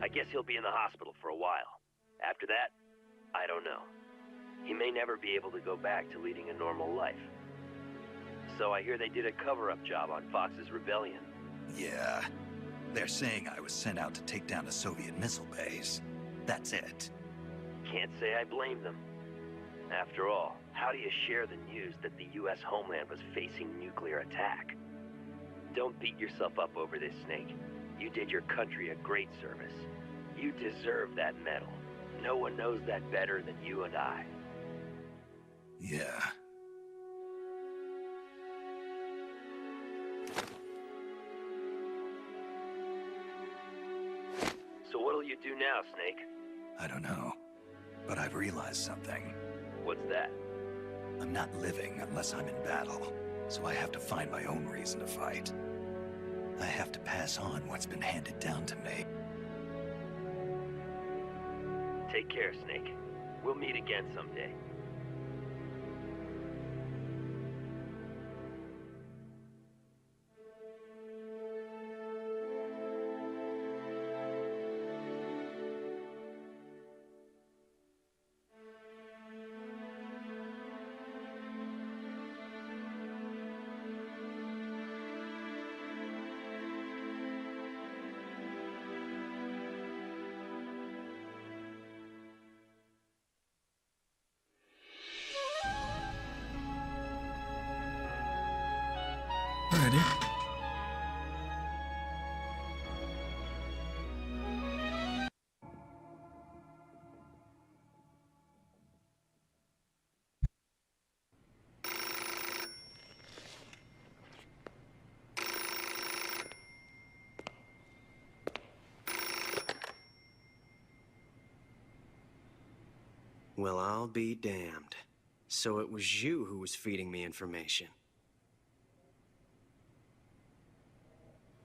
I guess he'll be in the hospital for a while. After that, I don't know. He may never be able to go back to leading a normal life. So I hear they did a cover-up job on Fox's rebellion. Yeah. They're saying I was sent out to take down a Soviet missile base. That's it. Can't say I blame them. After all, how do you share the news that the U.S. homeland was facing nuclear attack? Don't beat yourself up over this, Snake. You did your country a great service. You deserve that medal. No one knows that better than you and I. Yeah. What'll you do now, Snake? I don't know. But I've realized something. What's that? I'm not living unless I'm in battle, so I have to find my own reason to fight. I have to pass on what's been handed down to me. Take care, Snake. We'll meet again someday. Alrighty. Well, I'll be damned. So it was you who was feeding me information.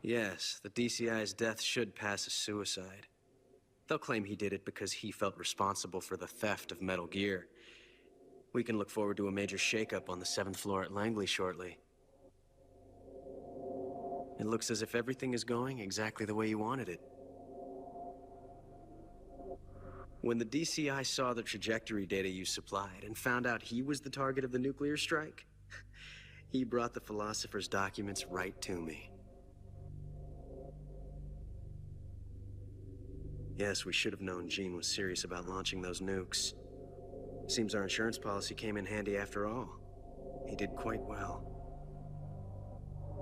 Yes, the DCI's death should pass as suicide. They'll claim he did it because he felt responsible for the theft of Metal Gear. We can look forward to a major shakeup on the 7th floor at Langley shortly. It looks as if everything is going exactly the way you wanted it. When the DCI saw the trajectory data you supplied and found out he was the target of the nuclear strike, he brought the Philosopher's documents right to me. Yes, we should have known Gene was serious about launching those nukes. Seems our insurance policy came in handy after all. He did quite well.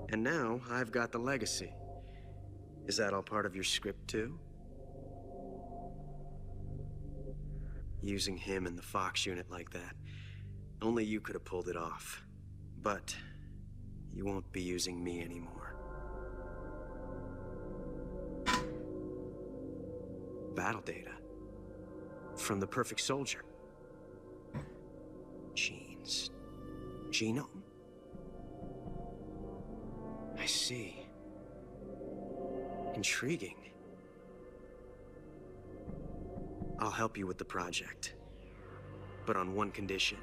And now, I've got the legacy. Is that all part of your script, too? Using him and the Fox unit like that. Only you could have pulled it off. But you won't be using me anymore. Battle data. From the Perfect Soldier. Gene's genome? I see. Intriguing. I'll help you with the project. But on one condition.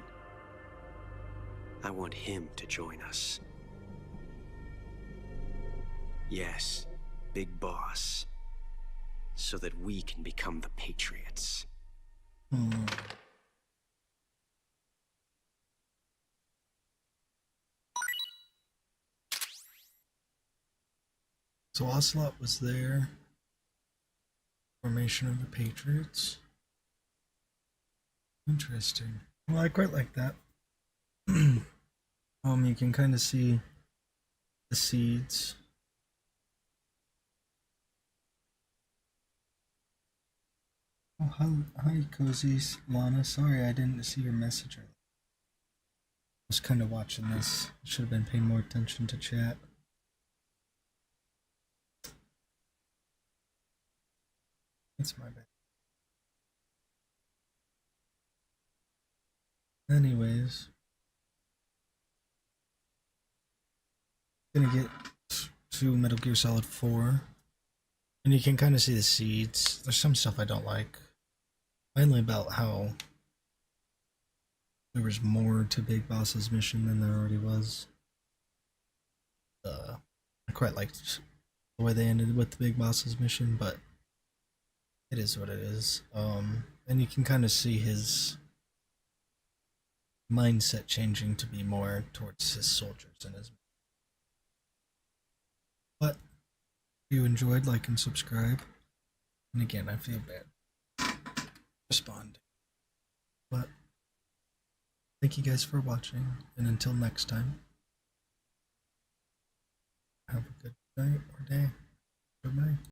I want him to join us. Yes, Big Boss. So that we can become the Patriots. So Ocelot was there. Formation of the Patriots. Interesting. Well, I quite like that. You can kind of see the seeds. Oh, hi, Cozy Lana. Sorry I didn't see your message earlier. I was kind of watching this. Should have been paying more attention to chat. It's my bad. Anyways. Gonna get to Metal Gear Solid 4. And you can kind of see the seeds. There's some stuff I don't like. Mainly about how there was more to Big Boss's mission than there already was. I quite liked the way they ended with the Big Boss's mission, but it is what it is. And you can kind of see his mindset changing to be more towards his soldiers and his. But if you enjoyed, like and subscribe. And again, I feel bad responding. But thank you guys for watching, and until next time, have a good night or day. Goodbye.